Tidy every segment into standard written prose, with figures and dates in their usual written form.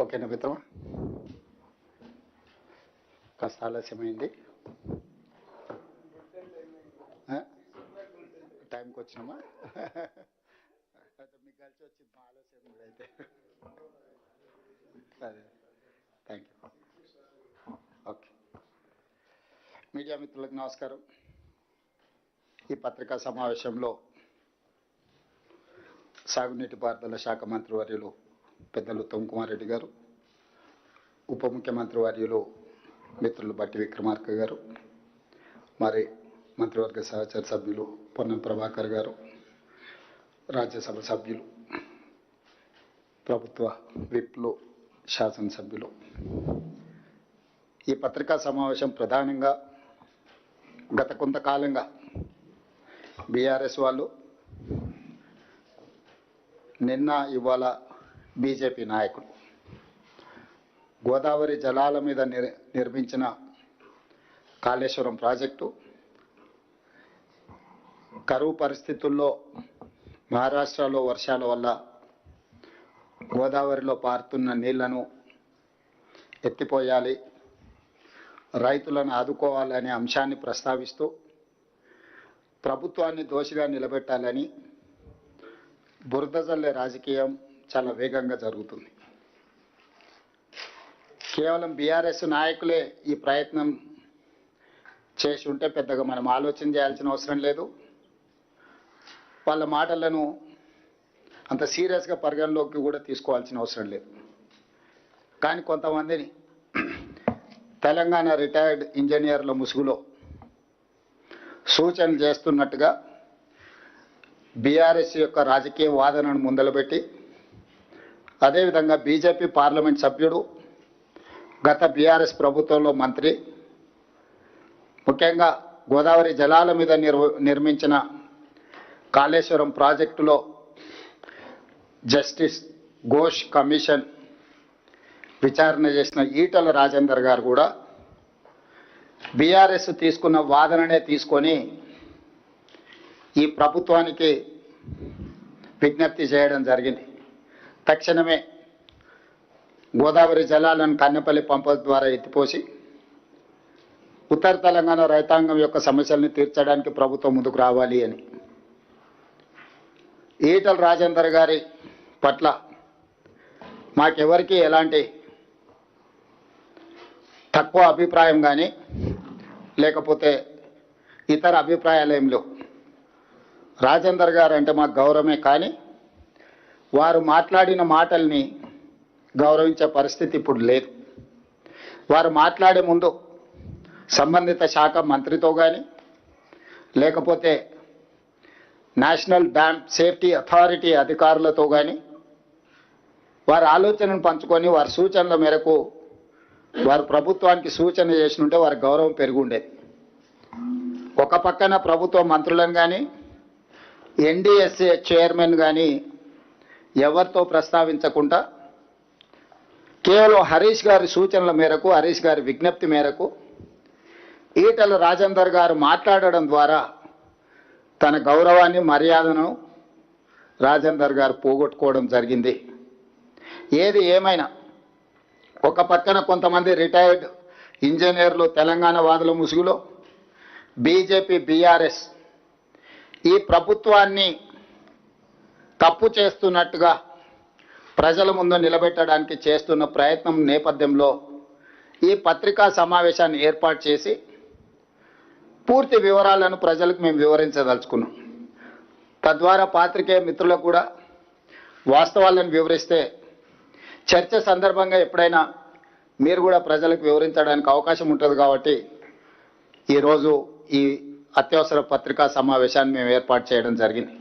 ఓకేనా మిత్రమా? కాస్త ఆలస్యమైంది, టైంకి వచ్చినామా? అయితే మీకు కలిసి వచ్చింది మా ఆలస్యం కూడా. అయితే సరే, థ్యాంక్ యూ. ఓకే, మీడియా మిత్రులకు నమస్కారం. ఈ పత్రికా సమావేశంలో సాగునీటి పారుదల శాఖ మంత్రివర్యులు పెద్దలు ఉత్తమ్ కుమార్ రెడ్డి గారు, ఉప ముఖ్యమంత్రి వర్యులు మిత్రులు బట్టి విక్రమార్క గారు, మరి మంత్రివర్గ సహచర సభ్యులు పొన్నం ప్రభాకర్ గారు, రాజ్యసభ సభ్యులు, ప్రభుత్వ విప్లు, శాసనసభ్యులు, ఈ పత్రికా సమావేశం ప్రధానంగా గత కొంతకాలంగా బీఆర్ఎస్ వాళ్ళు, నిన్న ఇవాళ బీజేపీ నాయకులు గోదావరి జలాల మీద నిర్మించిన కాళేశ్వరం ప్రాజెక్టు కరువు పరిస్థితుల్లో మహారాష్ట్రలో వర్షాల వల్ల గోదావరిలో పారుతున్న నీళ్లను ఎత్తిపోయాలి, రైతులను ఆదుకోవాలనే అంశాన్ని ప్రస్తావిస్తూ ప్రభుత్వాన్ని దోషిగా నిలబెట్టాలని బురద జల్లే రాజకీయం చాలా వేగంగా జరుగుతుంది. కేవలం బీఆర్ఎస్ నాయకులే ఈ ప్రయత్నం చేసి ఉంటే పెద్దగా మనం ఆలోచన చేయాల్సిన అవసరం లేదు. వాళ్ళ మాటలను అంత సీరియస్గా పరిగణలోకి కూడా తీసుకోవాల్సిన అవసరం లేదు. కానీ కొంతమందిని తెలంగాణ రిటైర్డ్ ఇంజనీర్ల ముసుగులో సూచనలు చేస్తున్నట్టుగా బీఆర్ఎస్ యొక్క రాజకీయ వాదనను ముందలుపెట్టి, అదేవిధంగా బీజేపీ పార్లమెంట్ సభ్యుడు, గత బీఆర్ఎస్ ప్రభుత్వంలో మంత్రి, ముఖ్యంగా గోదావరి జలాల మీద నిర్మించిన కాళేశ్వరం ప్రాజెక్టులో జస్టిస్ ఘోష్ కమిషన్ విచారణ చేసిన ఈటల రాజేందర్ గారు కూడా బీఆర్ఎస్ తీసుకున్న వాదననే తీసుకొని ఈ ప్రభుత్వానికి విజ్ఞప్తి చేయడం జరిగింది. తక్షణమే గోదావరి జలాలను కన్నెపల్లి పంప ద్వారా ఎత్తిపోసి ఉత్తర తెలంగాణ రైతాంగం యొక్క సమస్యల్ని తీర్చడానికి ప్రభుత్వం ముందుకు రావాలి అని. ఈటల రాజేందర్ గారి పట్ల మాకెవరికి ఎలాంటి తక్కువ అభిప్రాయం కానీ లేకపోతే ఇతర అభిప్రాయాలు ఏం లేవు. రాజేందర్ గారు అంటే మాకు గౌరవమే, కానీ వారు మాట్లాడిన మాటల్ని గౌరవించే పరిస్థితి ఇప్పుడు లేదు. వారు మాట్లాడే ముందు సంబంధిత శాఖ మంత్రితో కానీ లేకపోతే నేషనల్ డ్యామ్ సేఫ్టీ అథారిటీ అధికారులతో కానీ వారి ఆలోచనను పంచుకొని వారి సూచనల మేరకు వారు ప్రభుత్వానికి సూచన చేసినుంటే వారి గౌరవం పెరిగి ఉండేది. ఒక పక్కన ప్రభుత్వ మంత్రులను కానీ ఎన్డీఎస్ఏ చైర్మన్ కానీ ఎవరితో ప్రస్తావించకుండా కేవలం హరీష్ గారి సూచనల మేరకు, హరీష్ గారి విజ్ఞప్తి మేరకు ఈటల రాజేందర్ గారు మాట్లాడడం ద్వారా తన గౌరవాన్ని, మర్యాదను రాజేందర్ గారు పోగొట్టుకోవడం జరిగింది. ఏది ఏమైనా ఒక పక్కన కొంతమంది రిటైర్డ్ ఇంజనీర్లు తెలంగాణ వాదుల ముసుగులో బీజేపీ, బీఆర్ఎస్ ఈ ప్రభుత్వాన్ని తప్పు చేస్తున్నట్టుగా ప్రజల ముందు నిలబెట్టడానికి చేస్తున్న ప్రయత్నం నేపథ్యంలో ఈ పత్రికా సమావేశాన్ని ఏర్పాటు చేసి పూర్తి వివరాలను ప్రజలకు మేము వివరించదలుచుకున్నాం. తద్వారా పాత్రికేయ మిత్రులకు కూడా వాస్తవాలను వివరిస్తే చర్చ సందర్భంగా ఎప్పుడైనా మీరు కూడా ప్రజలకు వివరించడానికి అవకాశం ఉంటుంది. కాబట్టి ఈరోజు ఈ అత్యవసర పత్రికా సమావేశాన్ని మేము ఏర్పాటు చేయడం జరిగింది.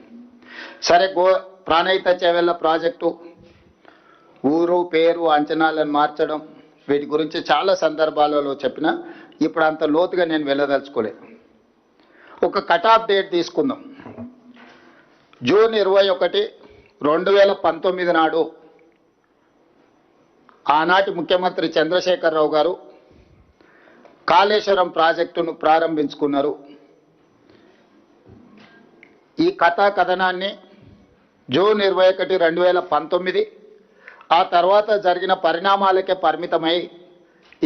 సరే, ప్రాణహిత చేవెళ్ల ప్రాజెక్టు ఊరు, పేరు, అంచనాలను మార్చడం, వీటి గురించి చాలా సందర్భాలలో చెప్పినా ఇప్పుడు అంత లోతుగా నేను వెళ్ళదలుచుకోలేదు. ఒక కట్ ఆఫ్ డేట్ తీసుకుందాం. జూన్ 21, 2019 నాడు ఆనాటి ముఖ్యమంత్రి చంద్రశేఖరరావు గారు కాళేశ్వరం ప్రాజెక్టును ప్రారంభించుకున్నారు. ఈ కథాకథనాన్ని జూన్ 21, 2019 ఆ తర్వాత జరిగిన పరిణామాలకే పరిమితమై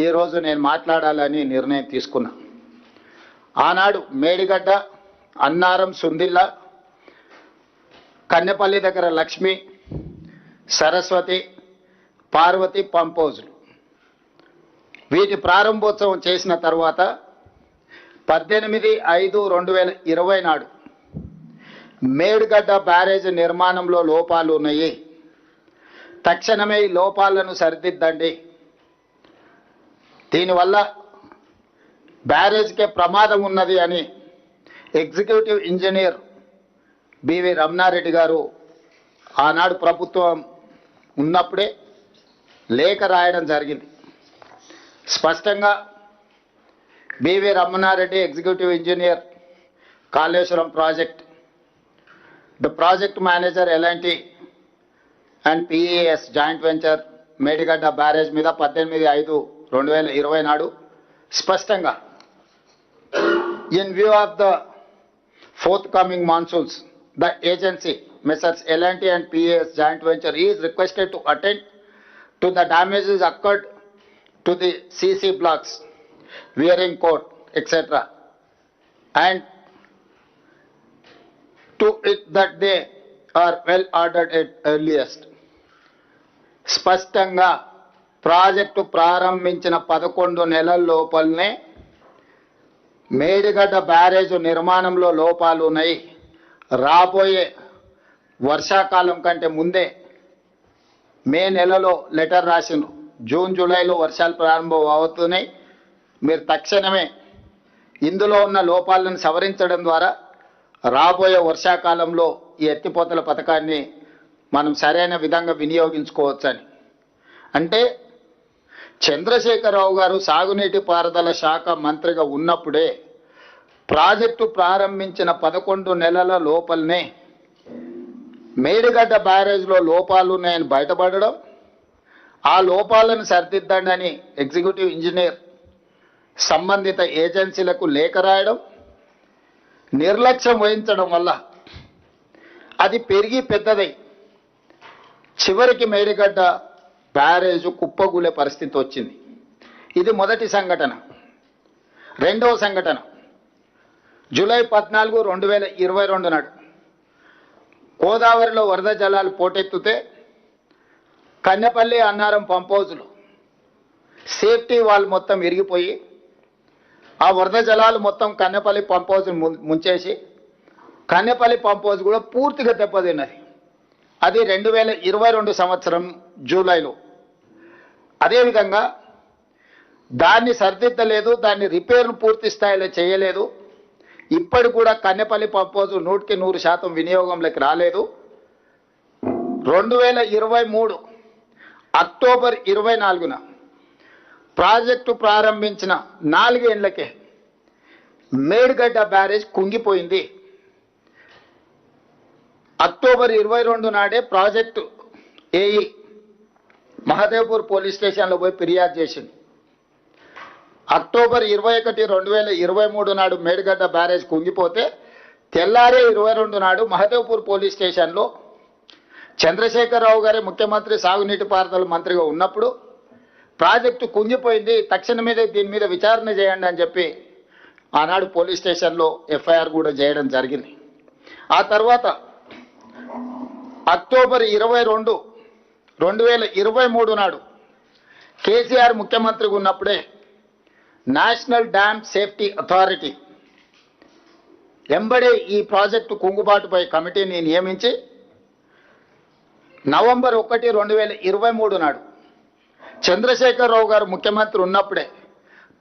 ఈరోజు నేను మాట్లాడాలని నిర్ణయం తీసుకున్నా. ఆనాడు మేడిగడ్డ, అన్నారం, సుందిల్ల, కన్నెపల్లి దగ్గర లక్ష్మి, సరస్వతి, పార్వతి పంపోజులు వీటి ప్రారంభోత్సవం చేసిన తర్వాత 18/5/2020 నాడు మేడిగడ్డ బ్యారేజ్ నిర్మాణంలో లోపాలు ఉన్నాయి, తక్షణమే ఈ లోపాలను సరిదిద్దండి, దీనివల్ల బ్యారేజ్కే ప్రమాదం ఉన్నది అని ఎగ్జిక్యూటివ్ ఇంజనీర్ బివి రమణారెడ్డి గారు ఆనాడు ప్రభుత్వం ఉన్నప్పుడే లేఖ రాయడం జరిగింది. స్పష్టంగా BV Ramana Reddy, executive engineer, Kaleshwaram project, the project manager L and T and PES joint venture Medigadda barrage మీద 18/5/2020 నాడు స్పష్టంగా in view of the forthcoming monsoons, the agency, Messrs. L&T and PAS joint venture is requested to attend to the damages occurred to the CC blocks, wearing court, etc. and to it that they are well ordered at earliest. స్పష్టంగా project ప్రారంభించిన 11 నెలల లోపలనే Medigadda barrage నిర్మాణంలో లోపాలు ఉన్నాయి, రాబోయే వర్షాకాలం కంటే ముందే మే నెలలో లెటర్ రాసిండ్రు, జూన్ జూలైలో వర్షాలు ప్రారంభం అవుతున్నాయి, మీరు తక్షణమే ఇందులో ఉన్న లోపాలను సవరించడం ద్వారా రాబోయే వర్షాకాలంలో ఈ ఎత్తిపోతల పథకాన్ని మనం సరైన విధంగా వినియోగించుకోవచ్చని. అంటే చంద్రశేఖరరావు గారు సాగునీటి పారుదల శాఖ మంత్రిగా ఉన్నప్పుడే ప్రాజెక్టు ప్రారంభించిన 11 నెలల లోపలనే మేడిగడ్డ బ్యారేజ్లో లోపాలు ఉన్నాయని బయటపడడం, ఆ లోపాలను సరిదిద్దండి అని ఎగ్జిక్యూటివ్ ఇంజనీర్ సంబంధిత ఏజెన్సీలకు లేఖ రాయడం, నిర్లక్ష్యం వహించడం వల్ల అది పెరిగి పెద్దదై చివరికి మేడిగడ్డ బ్యారేజ్ కుప్పగూలే పరిస్థితి వచ్చింది. ఇది మొదటి సంఘటన. రెండవ సంఘటన జూలై 14, 2022 నాడు గోదావరిలో వరద జలాలు పోటెత్తుతే కన్నెపల్లి, అన్నారం పంపౌజులు సేఫ్టీ వాల్ మొత్తం విరిగిపోయి ఆ వరద జలాలు మొత్తం కన్నెపల్లి పంపౌజులు ముంచేసి కన్నెపల్లి పంపౌజు కూడా పూర్తిగా దెబ్బతిన్నది. అది 2022 సంవత్సరం జూలైలో. అదేవిధంగా దాన్ని సరిదిద్దలేదు, దాన్ని రిపేర్ను పూర్తి స్థాయిలో చేయలేదు. ఇప్పటి కూడా కన్నెపల్లి పంపోజు 100% వినియోగంలోకి రాలేదు. 2023 అక్టోబర్ 24న ప్రాజెక్టు ప్రారంభించిన 4 ఏళ్లకే మేడిగడ్డ బ్యారేజ్ కుంగిపోయింది. అక్టోబర్ 22 నాడే ప్రాజెక్టు ఏఈ మహదేవ్పూర్ పోలీస్ స్టేషన్లో పోయి ఫిర్యాదు చేసింది. అక్టోబర్ 21, 2023 నాడు మేడిగడ్డ బ్యారేజ్ కుంగిపోతే తెల్లారే 22 నాడు మహదేవ్పూర్ పోలీస్ స్టేషన్లో చంద్రశేఖరరావు గారే ముఖ్యమంత్రి, సాగునీటి పారుదల మంత్రిగా ఉన్నప్పుడు ప్రాజెక్టు కుంగిపోయింది, తక్షణమే దీని మీద విచారణ చేయండి అని చెప్పి ఆనాడు పోలీస్ స్టేషన్లో ఎఫ్ఐఆర్ కూడా చేయడం జరిగింది. ఆ తర్వాత అక్టోబర్ 22, 2023 నాడు కేసీఆర్ ముఖ్యమంత్రిగా ఉన్నప్పుడే నేషనల్ డ్యామ్ సేఫ్టీ అథారిటీ ఎంబడే ఈ ప్రాజెక్టు కుంగుబాటుపై కమిటీని నియమించి నవంబర్ 1, 2023 నాడు చంద్రశేఖరరావు గారు ముఖ్యమంత్రి ఉన్నప్పుడే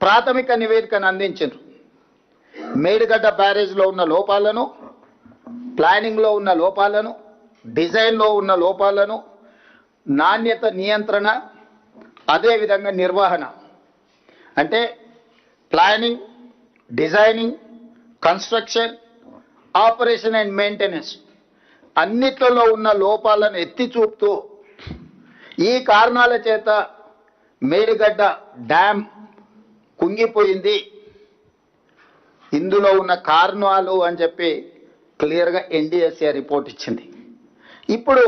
ప్రాథమిక నివేదికను అందించారు. మేడిగడ్డ బ్యారేజ్లో ఉన్న లోపాలను, ప్లానింగ్లో ఉన్న లోపాలను, డిజైన్లో ఉన్న లోపాలను, నాణ్యత నియంత్రణ, అదేవిధంగా నిర్వహణ, అంటే planning, designing, construction, operation and maintenance అన్నిట్లలో ఉన్న లోపాలను ఎత్తి చూపుతూ ఈ కారణాల చేత మేడిగడ్డ డ్యామ్ కుంగిపోయింది, ఇందులో ఉన్న కారణాలు అని చెప్పి క్లియర్గా ఎన్డీఎస్ఏ రిపోర్ట్ ఇచ్చింది. ఇప్పుడు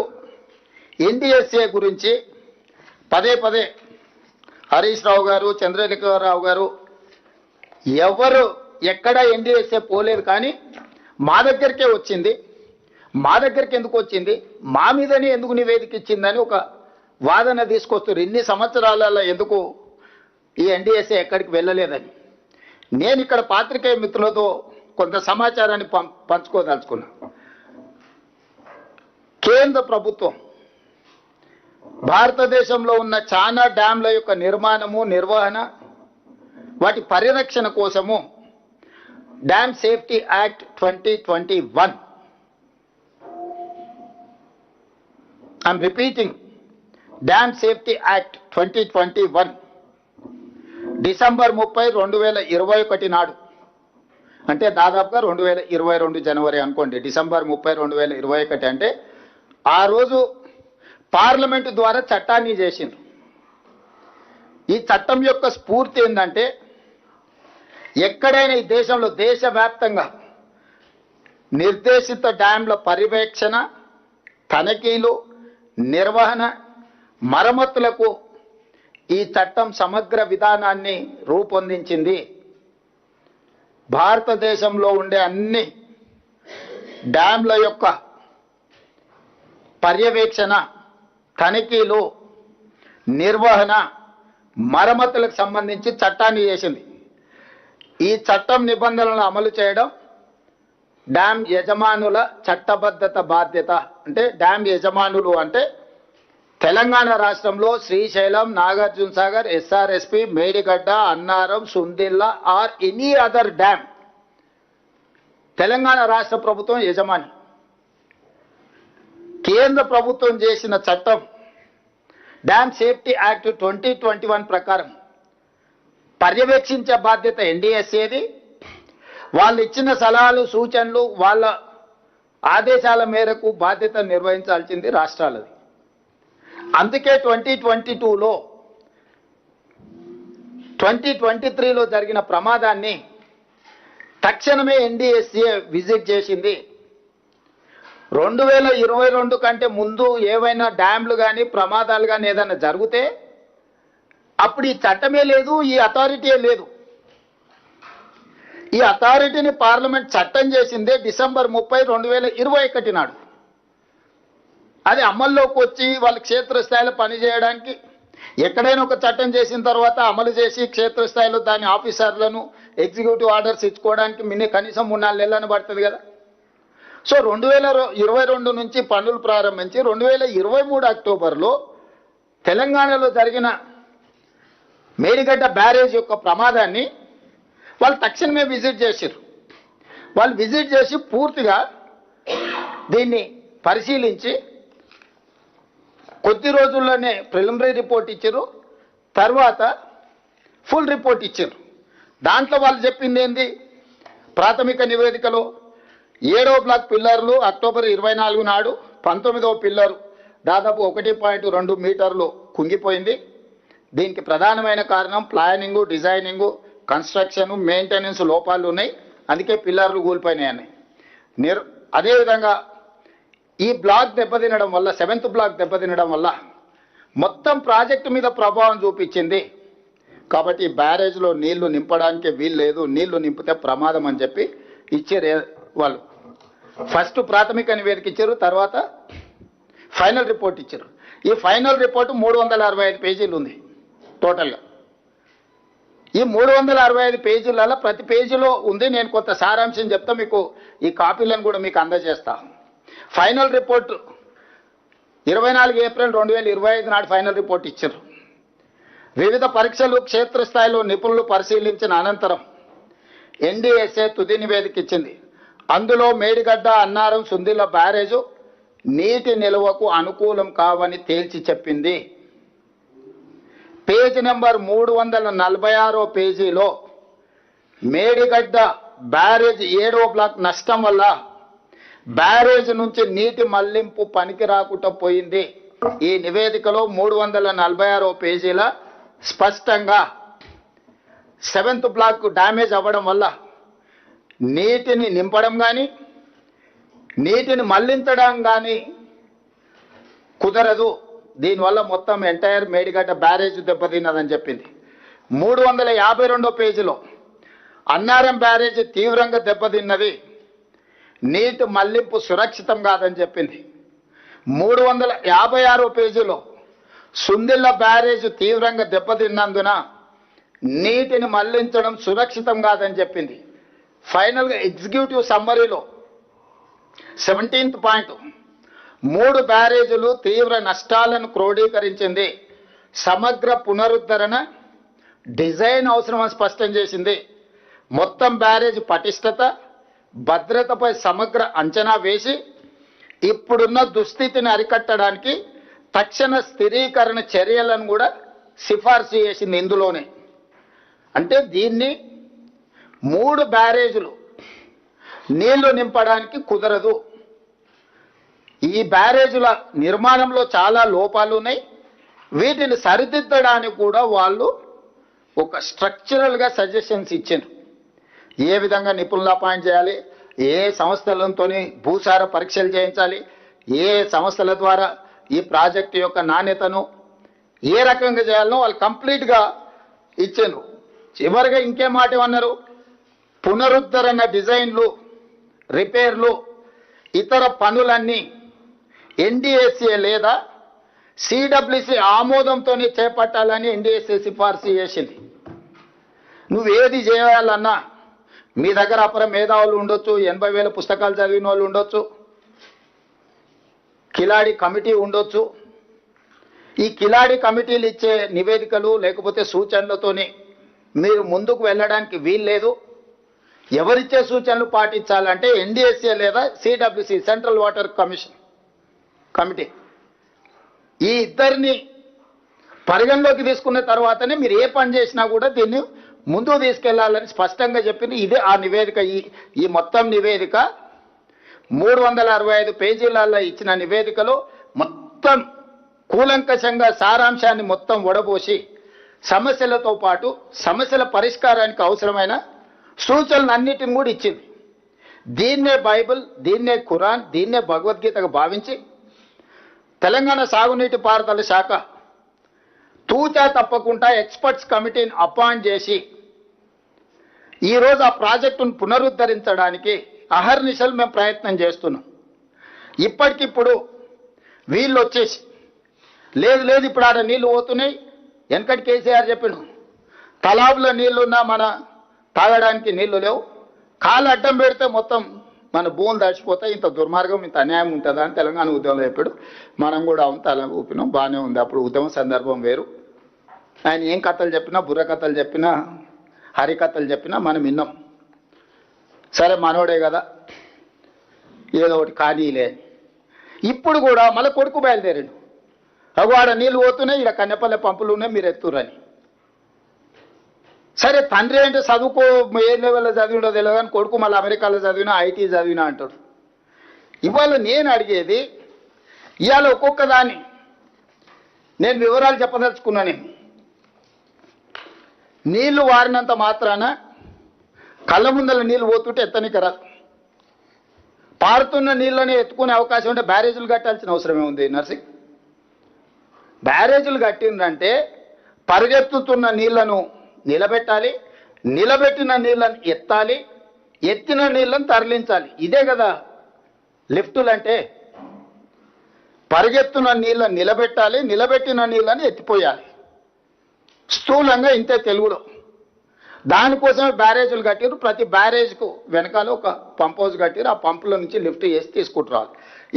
ఎన్డీఎస్ఏ గురించి పదే పదే హరీష్ రావు గారు, చంద్రశేఖరరావు గారు ఎవరు ఎక్కడ ఎన్డీఎస్ఏ పోలేదు, కానీ మా దగ్గరికే వచ్చింది. మా దగ్గరికి ఎందుకు వచ్చింది, మా మీదనే ఎందుకు నివేదిక ఇచ్చిందని ఒక వాదన తీసుకొస్తారు. ఇన్ని సంవత్సరాలలో ఎందుకు ఈ ఎన్డీఎస్ఏ ఎక్కడికి వెళ్ళలేదని. నేను ఇక్కడ పాత్రికేయ మిత్రులతో కొంత సమాచారాన్ని పంచుకోదలుచుకున్నా. కేంద్ర ప్రభుత్వం భారతదేశంలో ఉన్న చాలా డ్యాంల యొక్క నిర్మాణము, నిర్వహణ, వాటి పరిరక్షణ కోసము dam safety act 2021, I'm repeating, dam safety act 2021 December 30, 2021 నాడు, అంటే దాదాపుగా 2022 జనవరి అనుకోండి. డిసెంబర్ 30, 2021 అంటే ఆ రోజు పార్లమెంటు ద్వారా చట్టాన్ని చేసింది. ఈ చట్టం యొక్క స్ఫూర్తి ఏంటంటే, ఎక్కడైనా ఈ దేశంలో దేశవ్యాప్తంగా నిర్దేశిత డ్యాంల పర్యవేక్షణ, తనిఖీలు, నిర్వహణ, మరమ్మతులకు ఈ చట్టం సమగ్ర విధానాన్ని రూపొందించింది. భారతదేశంలో ఉండే అన్ని డ్యాంల యొక్క పర్యవేక్షణ, తనిఖీలు, నిర్వహణ, మరమ్మతులకు సంబంధించి చట్టాన్ని చేసింది. ఈ చట్టం నిబంధనలను అమలు చేయడం డ్యామ్ యజమానుల చట్టబద్ధత బాధ్యత. అంటే డ్యామ్ యజమానులు అంటే తెలంగాణ రాష్ట్రంలో Srisailam, Nagarjuna Sagar, SRSP, Medigadda, Annaram, Sundilla or any other dam Telangana రాష్ట్ర ప్రభుత్వం యజమాని. కేంద్ర ప్రభుత్వం చేసిన చట్టం డ్యామ్ సేఫ్టీ యాక్ట్ 2021 ప్రకారం పర్యవేక్షించే బాధ్యత ఎన్డీఎస్ఏది. వాళ్ళు ఇచ్చిన సలహాలు, సూచనలు, వాళ్ళ ఆదేశాల మేరకు బాధ్యత నిర్వహించాల్సింది రాష్ట్రాలది. అందుకే 2022లో 2023లో జరిగిన ప్రమాదాన్ని తక్షణమే ఎన్డీఎస్ఏ విజిట్ చేసింది. 2022 కంటే ముందు ఏవైనా డ్యామ్లు కానీ ప్రమాదాలు కానీ ఏదైనా జరిగితే అప్పుడు ఈ చట్టమే లేదు, ఈ అథారిటీయే లేదు. ఈ అథారిటీని పార్లమెంట్ చట్టం చేసిందే డిసెంబర్ 30, 2021 నాడు. అది అమల్లోకి వచ్చి వాళ్ళు క్షేత్రస్థాయిలో పనిచేయడానికి, ఎక్కడైనా ఒక చట్టం చేసిన తర్వాత అమలు చేసి క్షేత్రస్థాయిలో దాని ఆఫీసర్లను ఎగ్జిక్యూటివ్ ఆర్డర్స్ ఇచ్చుకోవడానికి కనీసం 3-4 నెలలను పడుతుంది కదా. సో 2022 నుంచి పనులు ప్రారంభించి 2023 అక్టోబర్లో తెలంగాణలో జరిగిన మేడిగడ్డ బ్యారేజ్ యొక్క ప్రమాదాన్ని వాళ్ళు తక్షణమే విజిట్ చేశారు. వాళ్ళు విజిట్ చేసి పూర్తిగా దీన్ని పరిశీలించి కొద్ది రోజుల్లోనే ప్రిలిమినరీ రిపోర్ట్ ఇచ్చారు, తర్వాత ఫుల్ రిపోర్ట్ ఇచ్చారు. దాంట్లో వాళ్ళు చెప్పింది ఏంది, ప్రాథమిక నివేదికలో 7వ బ్లాక్ పిల్లర్లు అక్టోబర్ 24 నాడు 19వ పిల్లరు దాదాపు 1.2 మీటర్లు కుంగిపోయింది. దీనికి ప్రధానమైన కారణం ప్లానింగు, డిజైనింగు, కన్స్ట్రక్షన్, మెయింటెనెన్స్ లోపాలు ఉన్నాయి, అందుకే పిల్లర్లు కూలిపోయినాయని. అదేవిధంగా ఈ బ్లాక్ దెబ్బతినడం వల్ల, 7th బ్లాక్ దెబ్బతినడం వల్ల మొత్తం ప్రాజెక్టు మీద ప్రభావం చూపించింది. కాబట్టి బ్యారేజ్లో నీళ్లు నింపడానికి వీలు లేదు, నీళ్లు నింపితే ప్రమాదం అని చెప్పి ఇచ్చారు వాళ్ళు. ఫస్ట్ ప్రాథమిక నివేదిక ఇచ్చారు, తర్వాత ఫైనల్ రిపోర్ట్ ఇచ్చారు. ఈ ఫైనల్ రిపోర్టు 365 పేజీలు ఉంది టోటల్గా. ఈ 365 పేజీలలో ప్రతి పేజీలో ఉంది. నేను కొంత సారాంశం చెప్తా, మీకు ఈ కాపీలను కూడా మీకు అందజేస్తా. ఫైనల్ రిపోర్టు 24 ఏప్రిల్ 2025 నాడు ఫైనల్ రిపోర్ట్ ఇచ్చారు. వివిధ పరీక్షలు క్షేత్రస్థాయిలో నిపుణులు పరిశీలించిన అనంతరం ఎన్డీఎస్ఏ తుది నివేదిక ఇచ్చింది. అందులో మేడిగడ్డ, అన్నారం, సుందిల్ల బ్యారేజు నీటి నిల్వకు అనుకూలం కావని తేల్చి చెప్పింది. పేజీ నెంబర్ 346 పేజీలో మేడిగడ్డ బ్యారేజ్ 7వ బ్లాక్ నష్టం వల్ల బ్యారేజ్ నుంచి నీటి మళ్లింపు పనికి రాకుండా పోయింది. ఈ నివేదికలో 346 పేజీల స్పష్టంగా 7th బ్లాక్ డ్యామేజ్ అవ్వడం వల్ల నీటిని నింపడం కానీ నీటిని మళ్లించడం కానీ కుదరదు. దీనివల్ల మొత్తం ఎంటైర్ మేడిగడ్డ బ్యారేజ్ దెబ్బతిన్నదని చెప్పింది. 352 పేజీలో అన్నారం బ్యారేజ్ తీవ్రంగా దెబ్బతిన్నది, నీటి మళ్లింపు సురక్షితం కాదని చెప్పింది. 356 పేజీలో సుందిళ్ళ బ్యారేజ్ తీవ్రంగా దెబ్బతిన్నందున నీటిని మళ్లించడం సురక్షితం కాదని చెప్పింది. ఫైనల్గా ఎగ్జిక్యూటివ్ సమ్మరీలో 17th పాయింట్ 3 బ్యారేజీలు తీవ్ర నష్టాలను క్రోడీకరించింది, సమగ్ర పునరుద్ధరణ డిజైన్ అవసరమని స్పష్టం చేసింది. మొత్తం బ్యారేజ్ పటిష్టత భద్రతపై సమగ్ర అంచనా వేసి ఇప్పుడున్న దుస్థితిని అరికట్టడానికి తక్షణ స్థిరీకరణ చర్యలను కూడా సిఫార్సు చేసింది ఇందులోనే. అంటే దీన్ని 3 బ్యారేజీలు నీళ్లు నింపడానికి కుదరదు. ఈ బ్యారేజీల నిర్మాణంలో చాలా లోపాలు ఉన్నాయి, వీటిని సరిదిద్దడానికి కూడా వాళ్ళు ఒక స్ట్రక్చరల్గా సజెషన్స్ ఇచ్చారు. ఏ విధంగా నిపుణులు అపాయింట్ చేయాలి, ఏ సంస్థలతో భూసార పరీక్షలు చేయించాలి, ఏ సంస్థల ద్వారా ఈ ప్రాజెక్టు యొక్క నాణ్యతను ఏ రకంగా చేయాలనో వాళ్ళు కంప్లీట్గా ఇచ్చారు. చివరిగా ఇంకే మాట ఏమన్నారు, పునరుద్ధరణ డిజైన్లు, రిపేర్లు, ఇతర పనులన్నీ ఎన్డీఎస్ఏ లేదా సిడబ్ల్యూసి ఆమోదంతోనే చేపట్టాలని ఎన్డీఎస్ఏ సిఫార్సు చేసింది. నువ్వేది చేయాలన్నా మీ దగ్గర అపర మేధావులు ఉండొచ్చు, 80,000 పుస్తకాలు చదివిన వాళ్ళు ఉండొచ్చు, కిలాడి కమిటీ ఉండొచ్చు. ఈ కిలాడి కమిటీలు ఇచ్చే నివేదికలు లేకపోతే సూచనలతోనే మీరు ముందుకు వెళ్ళడానికి వీల్లేదు. ఎవరిచ్చే సూచనలు పాటించాలంటే ఎన్డీఎస్ఏ లేదా CWC central water commission committee, ఈ ఇద్దరిని పరిగణలోకి తీసుకున్న తర్వాతనే మీరు ఏ పని చేసినా కూడా దీన్ని ముందుకు తీసుకెళ్లాలని స్పష్టంగా చెప్పింది. ఇదే ఆ నివేదిక. ఈ మొత్తం నివేదిక 365 పేజీలలో ఇచ్చిన నివేదికలో మొత్తం కూలంకషంగా సారాంశాన్ని మొత్తం వడబోసి సమస్యలతో పాటు సమస్యల పరిష్కారానికి అవసరమైన సూచనలన్నిటిని కూడా ఇచ్చింది. దీన్నే బైబిల్, దీన్నే ఖురాన్, దీన్నే భగవద్గీతగా భావించి తెలంగాణ సాగునీటి పారుదల శాఖ తూచా తప్పకుండా ఎక్స్పర్ట్స్ కమిటీని అపాయింట్ చేసి ఈరోజు ఆ ప్రాజెక్టును పునరుద్ధరించడానికి అహర్నిశలు మేము ప్రయత్నం చేస్తున్నాం. ఇప్పటికిప్పుడు వీళ్ళు వచ్చేసి లేదు ఇప్పుడు ఆడ నీళ్లు పోతున్నాయి, వెనకటి కేసీఆర్ చెప్పాడు తలాబులో నీళ్లున్నా మన తాగడానికి నీళ్లు లేవు, కాలు అడ్డం పెడితే మొత్తం మన భూములు తడిచిపోతాయి, ఇంత దుర్మార్గం ఇంత అన్యాయం ఉంటుందా అని తెలంగాణ ఉద్యమంలో చెప్పాడు. మనం కూడా అవును తల ఊపినాం, బాగానే ఉంది. అప్పుడు ఉద్యమ సందర్భం వేరు. ఆయన ఏం కథలు చెప్పినా, బుర్ర కథలు చెప్పినా, హరికథలు చెప్పినా మనం విన్నాం. సరే మనోడే కదా ఏదో ఒకటి కానీలే. ఇప్పుడు కూడా మళ్ళీ కొడుకు బయలుదేరాడు, అగో ఆడ నీళ్ళు పోతున్నాయి, ఇక్కడ కన్నెపల్లె పంపులు ఉన్నాయి, మీరు ఎత్తురని. సరే తండ్రి అంటే చదువుకో, ఏ లెవెల్లో చదివినో తెలియదు కానీ కొడుకు మళ్ళీ అమెరికాలో చదివినా, ఐటీ చదివినా అంటాడు. ఇవాళ నేను అడిగేది, ఇవాళ ఒక్కొక్క దాన్ని నేను వివరాలు చెప్పదలుచుకున్నాను. నీళ్లు వారినంత మాత్రాన కళ్ళ ముందల నీళ్ళు పోతుంటే ఎత్తనికి రాదు. పారుతున్న నీళ్ళని ఎత్తుకునే అవకాశం ఉంటే బ్యారేజీలు కట్టాల్సిన అవసరమే ఉంది నర్సింగ్. బ్యారేజీలు కట్టిందంటే పరిగెత్తుతున్న నీళ్లను నిలబెట్టాలి, నిలబెట్టిన నీళ్ళని ఎత్తాలి, ఎత్తిన నీళ్ళని తరలించాలి. ఇదే కదా లిఫ్టులు అంటే. పరిగెత్తున్న నీళ్ళని నిలబెట్టాలి, నిలబెట్టిన నీళ్ళని ఎత్తిపోయాలి. స్థూలంగా ఇంతే తెలుగులో. దానికోసమే బ్యారేజీలు కట్టారు. ప్రతి బ్యారేజ్కు వెనకాల ఒక పంప్ హౌస్ కట్టారు. ఆ పంపుల నుంచి లిఫ్ట్ చేసి తీసుకుంటున్నారు.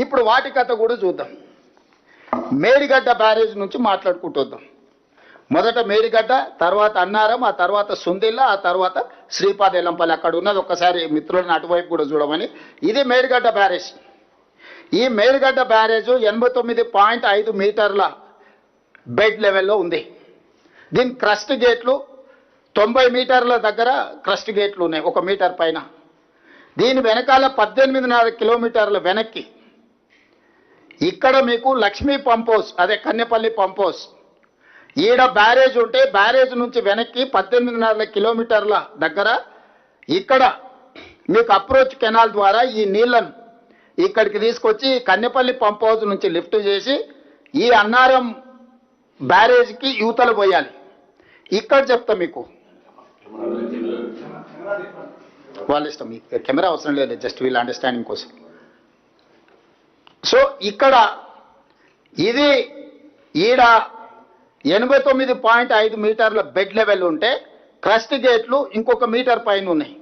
ఇప్పుడు వాటి కథ కూడా చూద్దాం. మేడిగడ్డ బ్యారేజ్ నుంచి మాట్లాడుకుంటూ వద్దాం. మొదట మేడిగడ్డ, తర్వాత అన్నారం, ఆ తర్వాత సుందిల్ల, ఆ తర్వాత శ్రీపాద ఎల్లంపల్లి అక్కడ ఉన్నది. ఒక్కసారి మిత్రులను అటువైపు కూడా చూడమని. ఇది మేడిగడ్డ బ్యారేజ్. ఈ మేడిగడ్డ బ్యారేజ్ 89.5 మీటర్ల బెడ్ లెవెల్లో ఉంది. దీని క్రస్ట్ గేట్లు 90 మీటర్ల దగ్గర క్రస్ట్ గేట్లు ఉన్నాయి, 1 మీటర్ పైన. దీని వెనకాల 18.5 కిలోమీటర్ల వెనక్కి ఇక్కడ మీకు లక్ష్మీ పంప్ హౌస్, అదే కన్నెపల్లి పంప్ హౌస్. ఈడ బ్యారేజ్ ఉంటే బ్యారేజ్ నుంచి వెనక్కి 18.5 కిలోమీటర్ల దగ్గర ఇక్కడ మీకు అప్రోచ్ కెనాల్ ద్వారా ఈ నీళ్లను ఇక్కడికి తీసుకొచ్చి కన్నెపల్లి పంప్ హౌస్ నుంచి లిఫ్ట్ చేసి ఈ అన్నారం బ్యారేజ్కి యువతలు పోయాలి. ఇక్కడ చెప్తా మీకు, వాళ్ళ ఇష్టం, కెమెరా అవసరం లేదు, జస్ట్ వీళ్ళ అండర్స్టాండింగ్ కోసం. సో ఇక్కడ ఇది ఈడ 89.5 మీటర్ల బెడ్ లెవెల్ ఉంటే క్రస్ట్ గేట్లు ఇంకొక మీటర్ పైన ఉన్నాయి.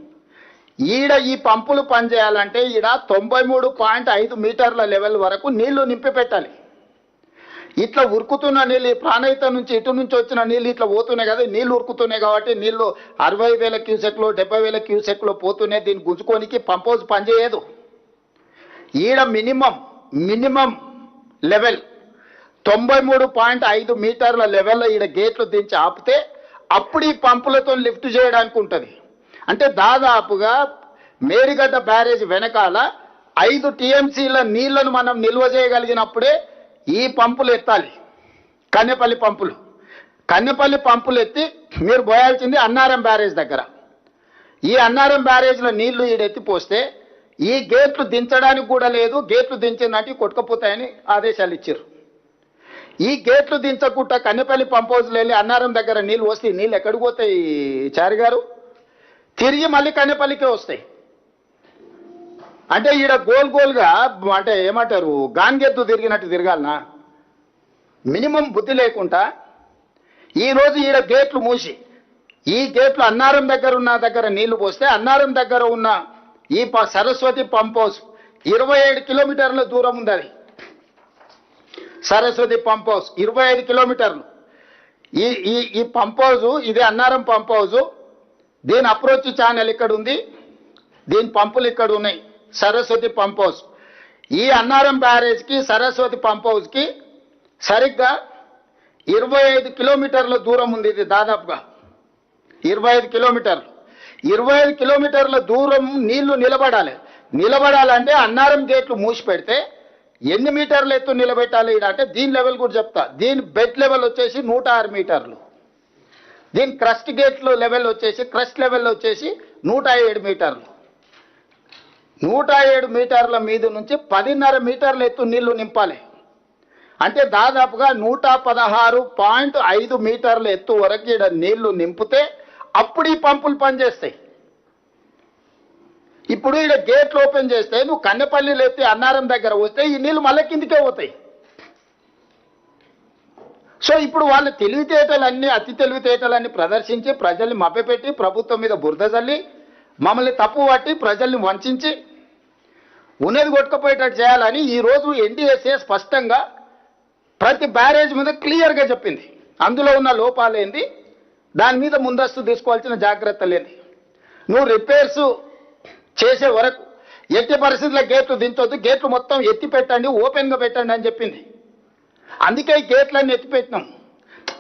ఈడ ఈ పంపులు పనిచేయాలంటే ఈడ 93.5 మీటర్ల లెవెల్ వరకు నీళ్లు నింపి పెట్టాలి. ఇట్లా ఉరుకుతున్న నీళ్ళు, ప్రాణహిత నుంచి ఇటు నుంచి వచ్చిన నీళ్ళు ఇట్లా పోతున్నాయి కదా, నీళ్లు ఉరుకుతున్నాయి కాబట్టి నీళ్లు 60,000 క్యూసెక్లు 70,000 క్యూసెక్లు పోతున్నాయి. దీన్ని గుంజుకోనికి పంప్ హౌస్ పనిచేయదు. ఈడ మినిమం లెవెల్ 93.5 మీటర్ల లెవెల్లో ఈడ గేట్లు దించి ఆపితే అప్పుడు ఈ పంపులతో లిఫ్ట్ చేయడానికి ఉంటుంది. అంటే దాదాపుగా మేడిగడ్డ బ్యారేజ్ వెనకాల 5 టీఎంసీల నీళ్లను మనం నిల్వ చేయగలిగినప్పుడే ఈ పంపులు ఎత్తాలి. కన్నెపల్లి పంపులు ఎత్తి మీరు పోయాల్సింది అన్నారం బ్యారేజ్ దగ్గర. ఈ అన్నారం బ్యారేజ్లో నీళ్లు ఈడెత్తిపోస్తే ఈ గేట్లు దించడానికి కూడా లేదు. గేట్లు దించిందంటే కొట్టుకపోతాయని ఆదేశాలు ఇచ్చారు. ఈ గేట్లు దించకుండా కన్నెపల్లి పంప్ హౌస్లో వెళ్ళి అన్నారం దగ్గర నీళ్ళు వస్తే నీళ్ళు ఎక్కడికి పోతాయి చారి గారు? తిరిగి మళ్ళీ కన్నెపల్లికే వస్తాయి. అంటే ఈడ గోల్గా అంటే ఏమంటారు, గాన్గెత్తు తిరిగినట్టు తిరగాలనా? మినిమం బుద్ధి లేకుండా ఈరోజు ఈడ గేట్లు మూసి ఈ గేట్లు అన్నారం దగ్గర నీళ్లు పోస్తే అన్నారం దగ్గర ఉన్న ఈ సరస్వతి పంప్ హౌస్ 27 కిలోమీటర్ల దూరం ఉంది. అది సరస్వతి పంప్ హౌస్ 25 కిలోమీటర్లు. ఈ పంప్ హౌస్, ఇది అన్నారం పంప్ హౌస్. దీని అప్రోచ్ ఛానల్ ఇక్కడ ఉంది, దీని పంపులు ఇక్కడ ఉన్నాయి. సరస్వతి పంప్ హౌస్ ఈ అన్నారం బ్యారేజ్కి సరస్వతి పంప్ హౌస్కి సరిగ్గా 25 కిలోమీటర్ల దూరం ఉంది. ఇది దాదాపుగా 25 కిలోమీటర్లు. 25 కిలోమీటర్ల దూరం నీళ్లు నిలబడాలంటే అన్నారం గేట్లు మూసి పెడితే ఎన్ని మీటర్లు ఎత్తు నిలబెట్టాలి అంటే దీని లెవెల్ కూడా చెప్తా. దీని బెడ్ లెవెల్ వచ్చేసి 106 మీటర్లు. దీని క్రస్ట్ గేట్లు లెవెల్ వచ్చేసి 107 మీటర్లు. 107 మీటర్ల మీద నుంచి 10.5 మీటర్ల ఎత్తు నీళ్లు నింపాలి. అంటే దాదాపుగా 116.5 మీటర్ల ఎత్తు వరకు ఇక్కడ నీళ్లు నింపితే అప్పుడు ఈ పంపులు పనిచేస్తాయి. ఇప్పుడు ఇక్కడ గేట్లు ఓపెన్ చేస్తే నువ్వు కన్నెపల్లిలో ఎత్తి అన్నారం దగ్గర వస్తే ఈ నీళ్లు మళ్ళీ కిందికే పోతాయి. సో ఇప్పుడు వాళ్ళ అతి తెలివితేటలన్నీ ప్రదర్శించి ప్రజల్ని మభ్యపెట్టి ప్రభుత్వం మీద బురద చల్లి మమ్మల్ని తప్పు పట్టి ప్రజల్ని వంచి ఉన్నది కొట్టుకుపోయేటట్టు చేయాలని ఈరోజు ఎన్డీఎస్ఏ స్పష్టంగా ప్రతి బ్యారేజ్ మీద క్లియర్గా చెప్పింది. అందులో ఉన్న లోపాలేంది, దాని మీద ముందస్తు తీసుకోవాల్సిన జాగ్రత్తలేంది. నువ్వు రిపేర్స్ చేసే వరకు ఎట్టి పరిస్థితుల్లో గేట్లు దించొద్దు, గేట్లు మొత్తం ఎత్తి పెట్టండి, ఓపెన్గా పెట్టండి అని చెప్పింది. అందుకే ఈ గేట్లన్నీ ఎత్తిపెట్టినాం.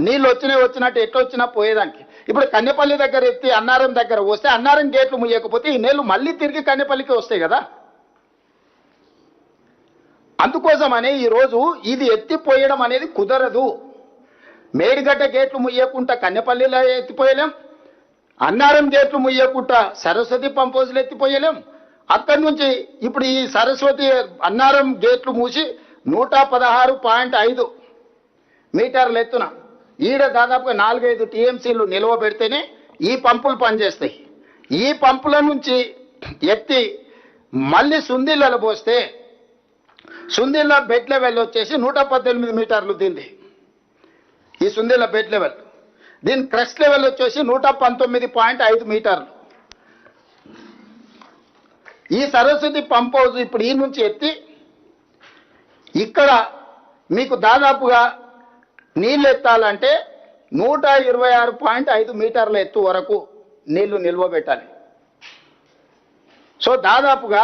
నీళ్ళు వచ్చినట్టు ఎట్లా వచ్చినా పోయేదానికి. ఇప్పుడు కన్నెపల్లి దగ్గర ఎత్తి అన్నారం దగ్గర వస్తే అన్నారం గేట్లు ముయ్యకపోతే ఈ నీళ్లు మళ్ళీ తిరిగి కన్నెపల్లికి వస్తాయి కదా. అందుకోసమనే ఈరోజు ఇది ఎత్తిపోయడం అనేది కుదరదు. మేడిగడ్డ గేట్లు ముయ్యకుండా కన్నెపల్లిలో ఎత్తిపోయలేం, అన్నారం గేట్లు ముయ్యకుండా సరస్వతి పంప్ హౌస్లు ఎత్తిపోయలేం. అక్కడి నుంచి ఇప్పుడు ఈ సరస్వతి అన్నారం గేట్లు మూసి 116.5 మీటర్ల ఎత్తున ఈడ దాదాపుగా 4-5 టీఎంసీలు నిల్వ పెడితేనే ఈ పంపులు పనిచేస్తాయి. ఈ పంపుల నుంచి ఎత్తి మళ్ళీ సుందిళ్ళలో పోస్తే సుందిళ్ళ బెడ్ లెవెల్ వచ్చేసి 118 మీటర్లు. దీనిది ఈ సుందిళ్ళ బెడ్ లెవెల్. దీని క్రస్ట్ లెవెల్ వచ్చేసి 119.5 మీటర్లు. ఈ సరస్వతి పంప్ హౌస్ ఇప్పుడు ఈ నుంచి ఎత్తి ఇక్కడ మీకు దాదాపుగా నీళ్ళు ఎత్తాలంటే 126.5 మీటర్ల ఎత్తు వరకు నీళ్లు నిల్వ పెట్టాలి. సో దాదాపుగా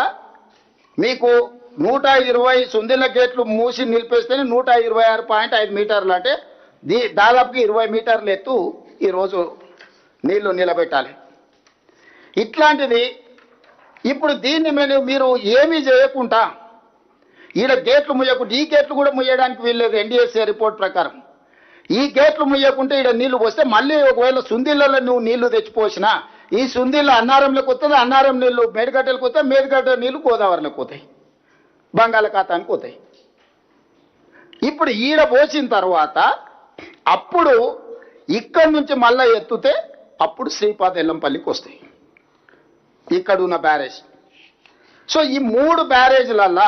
మీకు 120 సుందిళ్ళ గేట్లు మూసి నిలిపేస్తేనే 126.5 మీటర్లు. అంటే దాదాపుగా 20 మీటర్ల ఎత్తు ఈరోజు నీళ్లు నిలబెట్టాలి. ఇట్లాంటిది ఇప్పుడు దీన్ని మీరు ఏమీ చేయకుండా ఈడ గేట్లు ముయ్యకుండా, ఈ గేట్లు కూడా ముయ్యడానికి వీల్లేదు ఎన్డీఎస్ఏ రిపోర్ట్ ప్రకారం. ఈ గేట్లు ముయ్యకుంటే ఈడ నీళ్లు పోస్తే మళ్ళీ ఒకవేళ సుందిళ్ళలో నువ్వు నీళ్లు తెచ్చిపోసినా ఈ సుందిళ్ళ అన్నారంలోకి వస్తుంది, అన్నారం నీళ్లు మేడిగడ్డలకు వస్తాయి, మేడిగడ్డ నీళ్లు గోదావరిలోకి పోతాయి, బంగాళాఖాతానికి పోతాయి. ఇప్పుడు ఈడ పోసిన తర్వాత అప్పుడు ఇక్కడి నుంచి మళ్ళా ఎత్తుతే అప్పుడు శ్రీపాద ఎల్లంపల్లికి వస్తాయి ఇక్కడ ఉన్న బ్యారేజ్. సో ఈ 3 బ్యారేజ్లల్లా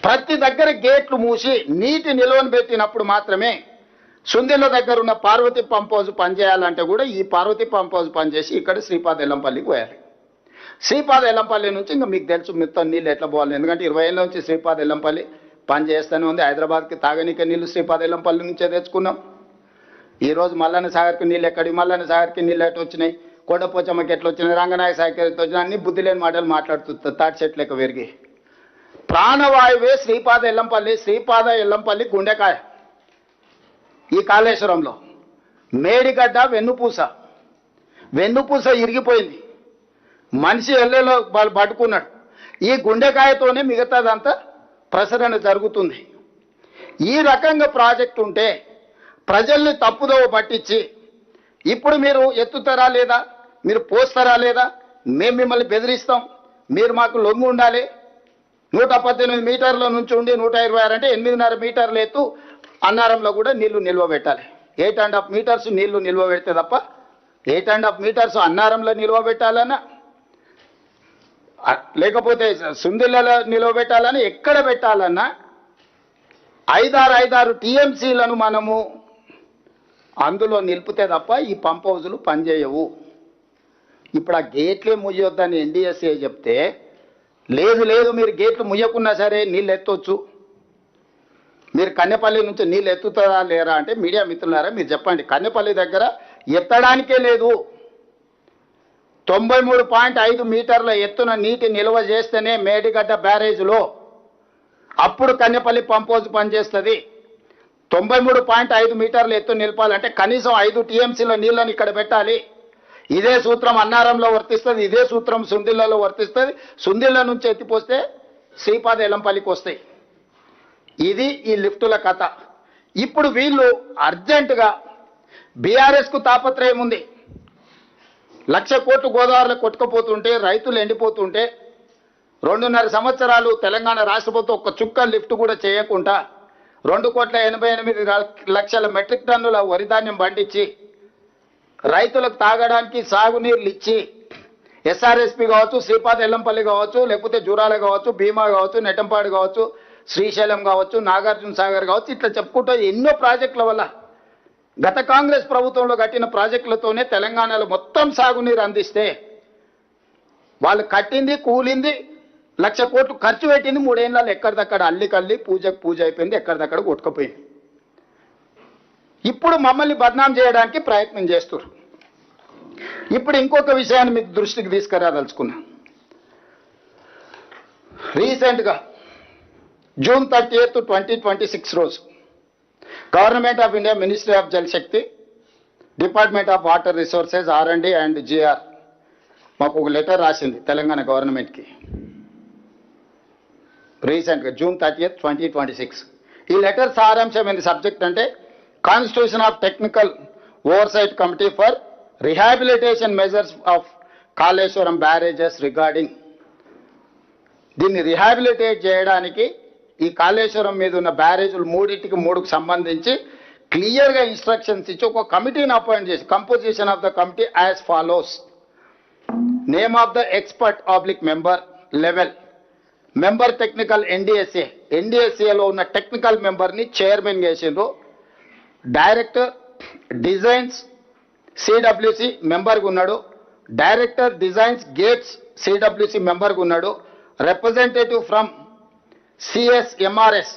ప్రతి దగ్గర గేట్లు మూసి నీటి నిల్వను పెట్టినప్పుడు మాత్రమే సుందిళ్ళ దగ్గర ఉన్న పార్వతి పంప్ హౌస్ పనిచేయాలంటే కూడా ఈ పార్వతి పంప్ హౌస్ పనిచేసి ఇక్కడ శ్రీపాద ఎల్లంపల్లికి పోయాలి. శ్రీపాద ఎల్లంపల్లి నుంచి ఇంకా మీకు తెలుసు మొత్తం నీళ్ళు ఎట్లా పోవాలి, ఎందుకంటే 20 ఏళ్ళ నుంచి శ్రీపాద ఎల్లంపల్లి పనిచేస్తూనే ఉంది. హైదరాబాద్కి తాగనీకే నీళ్లు శ్రీపాద ఎల్లంపల్లి నుంచే తెచ్చుకున్నాం. ఈరోజు మల్లన్న సాగర్కి నీళ్ళు ఎక్కడి, మల్లన్న సాగర్కి నీళ్ళు ఎట్లా వచ్చినాయి, కొండపోచమ్మకి ఎట్లా వచ్చినాయి, రంగనాయక సాగర్కి ఎట్లా వచ్చినాయి, అన్ని బుద్ధి లేని మాటలు మాట్లాడుతుంది తాటి చెట్లు లెక్క పెరిగి. ప్రాణవాయువే శ్రీపాద ఎల్లంపల్లి. శ్రీపాద ఎల్లంపల్లి గుండెకాయ ఈ కాళేశ్వరంలో. మేడిగడ్డ వెన్నుపూస ఇరిగిపోయింది, మనిషి ఎల్లెలో వాళ్ళు పట్టుకున్నాడు. ఈ గుండెకాయతోనే మిగతాదంతా ప్రసరణ జరుగుతుంది. ఈ రకంగా ప్రాజెక్టు ఉంటే ప్రజల్ని తప్పుదోవ పట్టించి ఇప్పుడు మీరు ఎత్తుతారా లేదా, మీరు పోస్తారా లేదా, మేము మిమ్మల్ని బెదిరిస్తాం, మీరు మాకు లొంగి ఉండాలి, 118 మీటర్ల నుంచి ఉండి 126 అంటే 8.5 మీటర్లు ఎత్తు అన్నారంలో కూడా నీళ్లు నిల్వ పెట్టాలి. 8.5 మీటర్స్ నీళ్లు నిల్వ పెడితే తప్ప 8.5 మీటర్స్ అన్నారంలో నిల్వ పెట్టాలన్నా లేకపోతే సుందిళ్ళలో నిల్వ పెట్టాలని ఎక్కడ పెట్టాలన్నా 5-6 టీఎంసీలను మనము అందులో నిలిపితే తప్ప ఈ పంప్ హౌజులు పనిచేయవు. ఇప్పుడు ఆ గేట్లే ముయ్యొద్దని ఎన్డీఎస్ఏ చెప్తే లేదు మీరు గేట్లు ముయ్యకున్నా సరే నీళ్ళు ఎత్తవచ్చు, మీరు కన్నెపల్లి నుంచి నీళ్ళు ఎత్తుతారా లేరా అంటే మీడియా మిత్రులారా మీరు చెప్పండి. కన్నెపల్లి దగ్గర ఎత్తడానికే లేదు. 93.5 మీటర్ల ఎత్తున నీటి నిల్వ చేస్తేనే మేడిగడ్డ బ్యారేజ్లో అప్పుడు కన్నెపల్లి పంప్ హౌజ్ పనిచేస్తుంది. 93.5 మీటర్ల ఎత్తు నిలపాలంటే కనీసం 5 టీఎంసీల నీళ్ళని ఇక్కడ పెట్టాలి. ఇదే సూత్రం అన్నారంలో వర్తిస్తుంది, ఇదే సూత్రం సుందిళ్ళలో వర్తిస్తుంది. సుందిళ్ళ నుంచి ఎత్తిపోస్తే శ్రీపాద ఎల్లంపల్లికి వస్తాయి. ఇది ఈ లిఫ్టుల కథ. ఇప్పుడు వీళ్ళు అర్జెంటుగా బీఆర్ఎస్కు తాపత్రయం ఉంది. 1,00,000 కోట్లు గోదావరిలో కొట్టుకుపోతుంటే, రైతులు ఎండిపోతుంటే, 2.5 సంవత్సరాలు తెలంగాణ రాష్ట్ర ప్రభుత్వం ఒక్క చుక్క లిఫ్ట్ కూడా చేయకుండా 2,88,00,000 మెట్రిక్ టన్నుల వరిధాన్యం పండించి రైతులకు తాగడానికి సాగునీళ్ళు ఇచ్చి ఎస్ఆర్ఎస్పి కావచ్చు, శ్రీపాద ఎల్లంపల్లి కావచ్చు, లేకపోతే జూరాల కావచ్చు, భీమా కావచ్చు, నెట్టంపాడు కావచ్చు, శ్రీశైలం కావచ్చు, నాగార్జున సాగర్ కావచ్చు, ఇట్లా చెప్పుకుంటూ ఎన్నో ప్రాజెక్టుల వల్ల గత కాంగ్రెస్ ప్రభుత్వంలో కట్టిన ప్రాజెక్టులతోనే తెలంగాణలో మొత్తం సాగునీరు అందిస్తే వాళ్ళు కట్టింది కూలింది 1,00,000 కోట్లు ఖర్చు పెట్టింది 3 ఏళ్ళలో ఎక్కడిదక్కడ అల్లికల్లి పూజకు పూజ అయిపోయింది, ఎక్కడిదక్కడ కొట్టుకుపోయింది. ఇప్పుడు మమ్మల్ని బద్నాం చేయడానికి ప్రయత్నం చేస్తున్నారు. ఇప్పుడు ఇంకొక విషయాన్ని మీకు దృష్టికి తీసుకురాదలుచుకున్నా. రీసెంట్గా June 30, 2026 రోజు government of India, ministry of Jal Shakti, department of water resources, R&D and GR మాకు ఒక లెటర్ రాసింది తెలంగాణ గవర్నమెంట్కి. రీసెంట్గా June 30, 2026. ఈ లెటర్ సారాంశం ఏంది సబ్జెక్ట్ అంటే constitution of technical oversight committee for rehabilitation measures of Kaleshwaram barrages regarding. దీన్ని రిహాబిలిటేట్ చేయడానికి ఈ కాళేశ్వరం మీద ఉన్న బ్యారేజీలు 3కు సంబంధించి క్లియర్గా ఇన్స్ట్రక్షన్స్ ఇచ్చి ఒక కమిటీని అపాయింట్ చేసి, composition of the committee as follows. Name of the expert oblique member level, member technical NDSA, ఎన్డీఎస్ఏలో ఉన్న టెక్నికల్ మెంబర్ని చైర్మన్ చేసిండ్రు. డైరెక్టర్ డిజైన్స్ సిడబ్ల్యూసి మెంబర్గా ఉన్నాడు. డైరెక్టర్ డిజైన్స్ గేట్స్ సిడబ్ల్యూసి మెంబర్గా ఉన్నాడు. Representative from CSMRS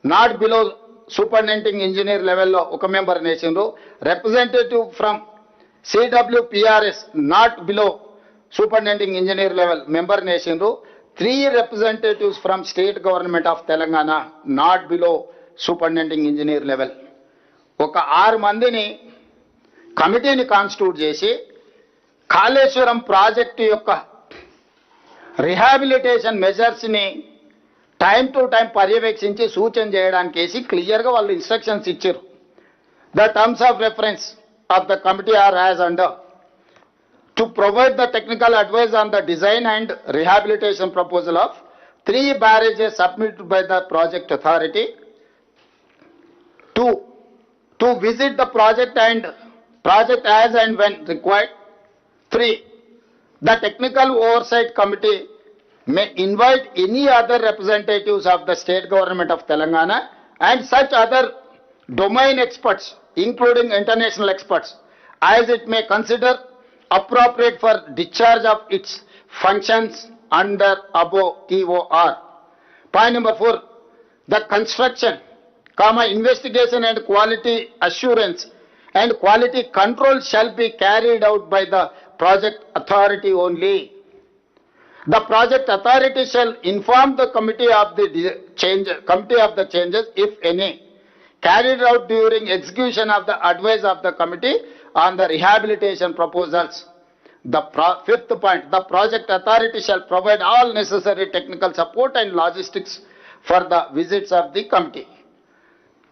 not below superintending engineer లెవెల్లో ఒక మెంబర్ నేసిండ్రు. Representative from CWPRS not below superintending engineer level member నేసిండ్రు. 3 representatives from state government of Telangana not below superintending engineer level. ఒక 6 మందిని కమిటీని constitute చేసి కాళేశ్వరం ప్రాజెక్టు యొక్క రిహాబిలిటేషన్ మెజర్స్ని టైం టు టైం పర్యవేక్షించి సూచన చేయడానికి వేసి క్లియర్గా వాళ్ళు ఇన్స్ట్రక్షన్స్ ఇచ్చారు. The terms of reference of the committee are as under to provide the technical advice on the design and rehabilitation proposal of 3 barrages submitted by the project authority to visit the project as and when required. 3. The technical oversight committee may invite any other representatives of the state government of Telangana and such other domain experts, including international experts, as it may consider appropriate for discharge of its functions under above TOR. Point number 4, the construction, investigation and quality assurance and quality control shall be carried out by the project authority only. The project authority shall inform the committee of the changes, if any, carried out during execution of the advice of the committee on the rehabilitation proposals. The fifth point, the project authority shall provide all necessary technical support and logistics for the visits of the committee.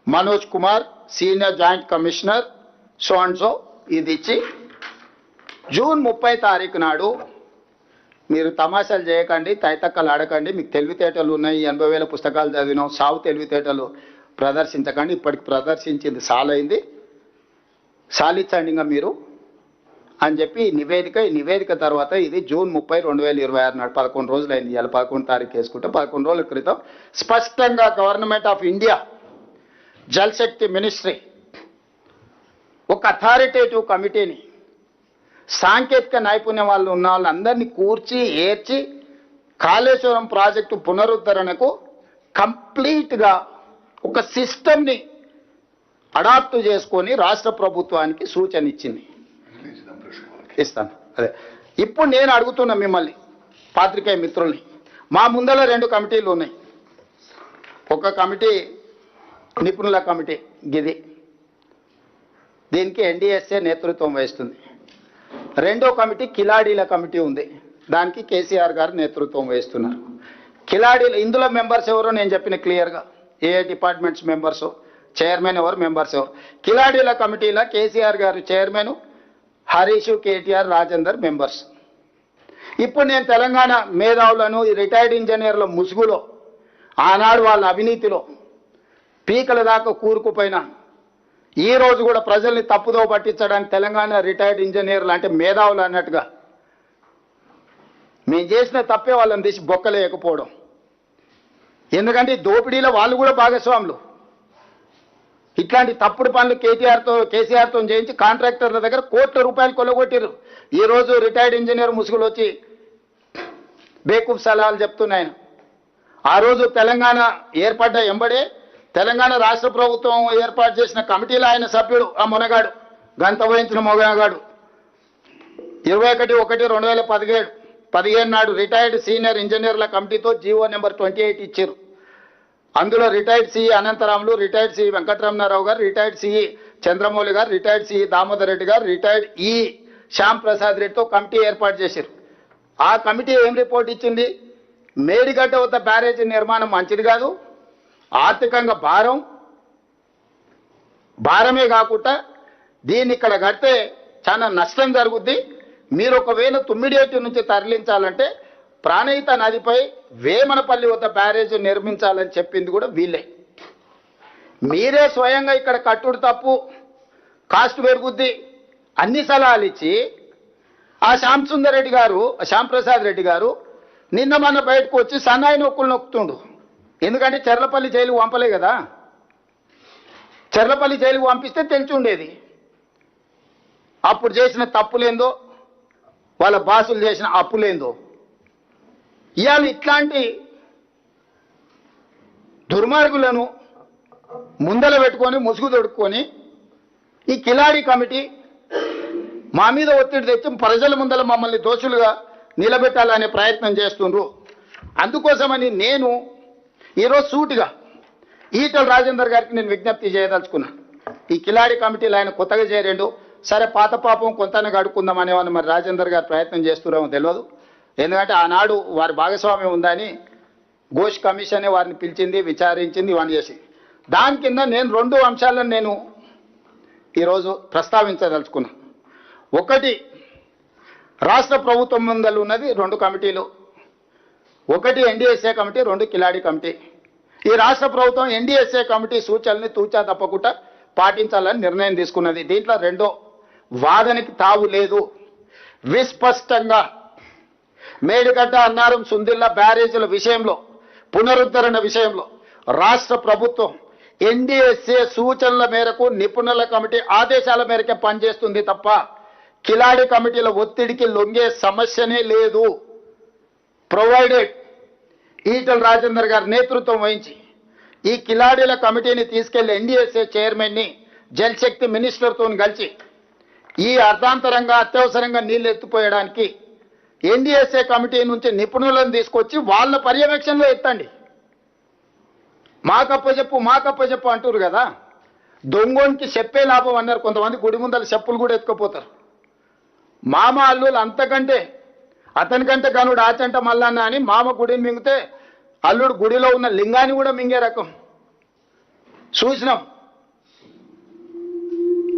Manoj Kumar, Senior Joint Commissioner, so and so, ఇది ఇచ్చి June 30 తారీఖు నాడు మీరు తమాషాలు చేయకండి, తైతక్కలు ఆడకండి, మీకు తెలివితేటలు ఉన్నాయి, 80,000 పుస్తకాలు చదివినాం, సావు తెలివితేటలు ప్రదర్శించకండి, ఇప్పటికి ప్రదర్శించింది సాలైంది, సాలించండి ఇంకా మీరు అని చెప్పి నివేదిక తర్వాత ఇది జూన్ 30, 2026 నాడు 11 రోజులైంది. ఇవాళ 11 తారీఖు వేసుకుంటే 11 రోజుల క్రితం స్పష్టంగా government of India Jal Shakti ministry ఒక అథారిటేటివ్ కమిటీని, సాంకేతిక నైపుణ్యం వాళ్ళు ఉన్న వాళ్ళందరినీ కూర్చి ఏర్చి కాళేశ్వరం ప్రాజెక్టు పునరుద్ధరణకు కంప్లీట్గా ఒక సిస్టమ్ని అడాప్ట్ చేసుకొని రాష్ట్ర ప్రభుత్వానికి సూచన ఇచ్చింది. ఇస్తాను. అదే ఇప్పుడు నేను అడుగుతున్నా మిమ్మల్ని పాత్రికేయ మిత్రుల్ని, మా ముందర 2 కమిటీలు ఉన్నాయి. ఒక కమిటీ నిపుణుల కమిటీ గిది, దీనికి ఎన్డీఎస్ఏ నేతృత్వం వహిస్తుంది. రెండో కమిటీ కిలాడీల కమిటీ ఉంది, దానికి కేసీఆర్ గారు నేతృత్వం వహిస్తున్నారు. కిలాడీలు ఇందులో మెంబర్స్ ఎవరో నేను చెప్పిన క్లియర్గా, ఏ డిపార్ట్మెంట్స్ మెంబర్స్, చైర్మన్ ఎవరు, మెంబర్స్ ఎవరు. కిలాడీల కమిటీలో కేసీఆర్ గారు చైర్మన్, హరీష్, కేటీఆర్, రాజేందర్ మెంబర్స్. ఇప్పుడు నేను తెలంగాణ మేధావులను, రిటైర్డ్ ఇంజనీర్ల ముసుగులో, ఆనాడు వాళ్ళ అవినీతిలో పీకల దాకా కూరుకుపోయినా ఈ రోజు కూడా ప్రజల్ని తప్పుదో పట్టించడానికి తెలంగాణ రిటైర్డ్ ఇంజనీర్లు అంటే మేధావులు అన్నట్టుగా మేము చేసిన తప్పే వాళ్ళని తీసి బొక్కలేయకపోవడం. ఎందుకంటే దోపిడీలో వాళ్ళు కూడా భాగస్వాములు. ఇట్లాంటి తప్పుడు పనులు కేసీఆర్తో చేయించి కాంట్రాక్టర్ల దగ్గర కోట్ల రూపాయలు కొల్లగొట్టారు. ఈరోజు రిటైర్డ్ ఇంజనీర్ ముసుగులు వచ్చి బేకూఫ్ సలహాలు చెప్తున్నాయన. ఆ రోజు తెలంగాణ ఏర్పడ్డ ఎంబడే తెలంగాణ రాష్ట్ర ప్రభుత్వం ఏర్పాటు చేసిన కమిటీలో ఆయన సభ్యుడు, ఆ మొనగాడు, గంత వహించిన మొనగాడు. 21/1/2017 నాడు రిటైర్డ్ సీనియర్ ఇంజనీర్ల కమిటీతో జీవో నెంబర్ 28 ఇచ్చారు. అందులో retired CE Anantharamulu, retired CE Venkataramana Rao గారు, రిటైర్డ్ సిఈ చంద్రమౌళి గారు, రిటైర్డ్ సిఈ దామోదర్ రెడ్డి గారు, రిటైర్డ్ ఈ శ్యామ్ ప్రసాద్ రెడ్డితో కమిటీ ఏర్పాటు చేశారు. ఆ కమిటీ ఏం రిపోర్ట్ ఇచ్చింది? మేడిగడ్డ వద్ద బ్యారేజీ నిర్మాణం మంచిది కాదు, ఆర్థికంగా భారమే కాకుండా దీన్ని ఇక్కడ కడితే చాలా నష్టం జరుగుద్ది. మీరు ఒకవేళ తుమ్మిడియేటి నుంచి తరలించాలంటే ప్రాణహిత నదిపై వేమనపల్లి వద్ద బ్యారేజ్ నిర్మించాలని చెప్పింది కూడా వీళ్ళే. మీరే స్వయంగా ఇక్కడ కట్టుడు తప్పు, కాస్ట్ పెరుగుద్ది అన్ని సలహాలు ఇచ్చి ఆ శ్యామ్ ప్రసాద్ రెడ్డి గారు నిన్న మొన్న బయటకు వచ్చి సన్నాయి నొక్కులు నొక్కుతుండు. ఎందుకంటే చెర్లపల్లి జైలుకు పంపలే కదా, చెర్లపల్లి జైలుకు పంపిస్తే తెలిసి ఉండేది అప్పుడు చేసిన తప్పులేందో, వాళ్ళ బాసులు చేసిన అప్పులేందో. ఇవాళ ఇట్లాంటి దుర్మార్గులను ముందల పెట్టుకొని ముసుగు తొడుక్కొని ఈ కిలాడి కమిటీ మా మీద ఒత్తిడి తెచ్చి ప్రజల ముందల మమ్మల్ని దోషులుగా నిలబెట్టాలనే ప్రయత్నం చేస్తుండ్రు. అందుకోసమని నేను ఈరోజు సూటిగా ఈటల రాజేందర్ గారికి నేను విజ్ఞప్తి చేయదలుచుకున్నాను. ఈ కిలాడి కమిటీలు ఆయన కొత్తగా చేరేండు, సరే పాత పాపం కొంతనే గడుక్కుందాం అనేవాళ్ళు మరి రాజేందర్ గారు ప్రయత్నం చేస్తున్నామో తెలియదు. ఎందుకంటే ఆనాడు వారి భాగస్వామ్యం ఉందని ఘోష్ కమిషనే వారిని పిలిచింది, విచారించింది, ఇవన్నీ చేసి దాని కింద నేను 2 అంశాలను నేను ఈరోజు ప్రస్తావించదలుచుకున్నాను. ఒకటి, రాష్ట్ర ప్రభుత్వం ముందలు ఉన్నది 2 కమిటీలు. ఒకటి ఎన్డీఎస్ఏ కమిటీ, 2 కిలాడి కమిటీ. ఈ రాష్ట్ర ప్రభుత్వం ఎన్డీఎస్ఏ కమిటీ సూచనల్ని తూచా తప్పకుండా పాటించాలని నిర్ణయం తీసుకున్నది. దీంట్లో రెండో వాదనకి తావు లేదు. విస్పష్టంగా మేడిగడ్డ, అన్నారం, సుందిల్ల బ్యారేజీల విషయంలో, పునరుద్ధరణ విషయంలో రాష్ట్ర ప్రభుత్వం ఎన్డీఎస్ఏ సూచనల మేరకు, నిపుణుల కమిటీ ఆదేశాల మేరకే పనిచేస్తుంది తప్ప కిలాడి కమిటీల ఒత్తిడికి లొంగే సమస్యనే లేదు. ప్రొవైడెడ్ ఈటల రాజేందర్ గారి నేతృత్వం వహించి ఈ కిలాడీల కమిటీని తీసుకెళ్లి ఎన్డీఎస్ఏ చైర్మన్ని జలశక్తి మినిస్టర్తో కలిసి ఈ అర్ధాంతరంగా అత్యవసరంగా నీళ్లు ఎత్తిపోయడానికి ఎన్డీఎస్ఏ కమిటీ నుంచి నిపుణులను తీసుకొచ్చి వాళ్ళ పర్యవేక్షణలో ఎత్తండి. మాకప్పచెప్పు అంటారు కదా. దొంగోనికి చెప్పే లాభం అన్నారు కొంతమంది. గుడి ముందర చెప్పులు కూడా ఎత్తుకుపోతారు. మామ అల్లులు అంతకంటే, అతనికంటే గనుడు ఆచంట మల్లన్న అని మామ గుడిని మింగితే అల్లుడు గుడిలో ఉన్న లింగాన్ని కూడా మింగే రకం చూసినాం.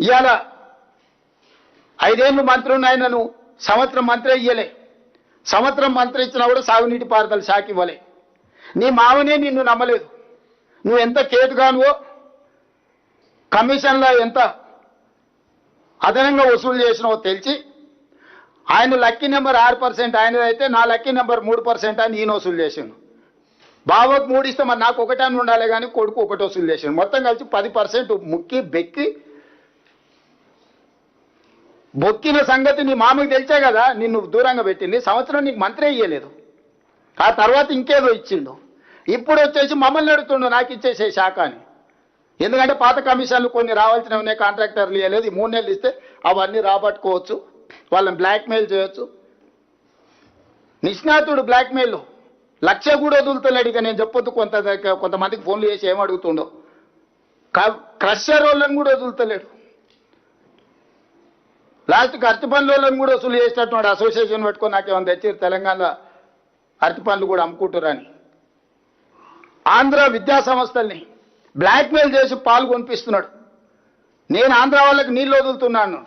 ఇవాళ 5 ఏళ్ళు మంత్రి ఉన్నాయనను సంవత్సరం మంత్రి ఇయ్యలే. సంవత్సరం మంత్రి ఇచ్చినా కూడా సాగునీటి పారుదల శాఖ ఇవ్వలే. నీ మామనే నిన్ను నమ్మలేదు. నువ్వు ఎంత కేటుగానువో, కమిషన్లో ఎంత అదనంగా వసూలు చేసినావో తెలిసి ఆయన లక్కీ నెంబర్ 6% ఆయనదైతే నా లక్కీ నెంబర్ 3% అని ఈయన వసూలు చేసాను. బావకు 3 ఇస్తే మరి నాకు 1 అని ఉండాలి కానీ కొడుకు 1 వసూలు చేసాను. మొత్తం కలిసి 10% ముక్కి బెక్కి బొక్కిన సంగతి నీ మామకి తెలిసే కదా నిన్ను దూరంగా పెట్టింది. సంవత్సరం నీకు మంత్రి ఇయ్యలేదు. ఆ తర్వాత ఇంకేదో ఇచ్చిండు. ఇప్పుడు వచ్చేసి మమ్మల్ని అడుగుతుండు నాకు ఇచ్చేసే శాఖ అని. ఎందుకంటే పాత కమిషన్లు కొన్ని రావాల్సినవి ఉన్నాయి, కాంట్రాక్టర్లు ఇవ్వలేదు. 3 నెలలు ఇస్తే అవన్నీ రాబట్టుకోవచ్చు, వాళ్ళని బ్లాక్మెయిల్ చేయొచ్చు. నిష్ణాతుడు బ్లాక్మెయిల్ 1,00,000 కూడా వదులుతలేడు. ఇక నేను చెప్పొద్దు కొంతమందికి ఫోన్లు చేసి ఏమడుగుతుండో. క్రషర్ వాళ్ళని కూడా వదులుతలేడు. లాస్ట్కి అరటి పండ్ల వాళ్ళని కూడా వసూలు చేసినట్టు అసోసియేషన్ పెట్టుకొని నాకేమైనా తెచ్చారు తెలంగాణలో అరటి పండ్లు కూడా అమ్ముకుంటారని. ఆంధ్ర విద్యా సంస్థల్ని బ్లాక్మెయిల్ చేసి పాలు కొనిపిస్తున్నాడు. నేను ఆంధ్ర వాళ్ళకి నీళ్ళు వదులుతున్నాను.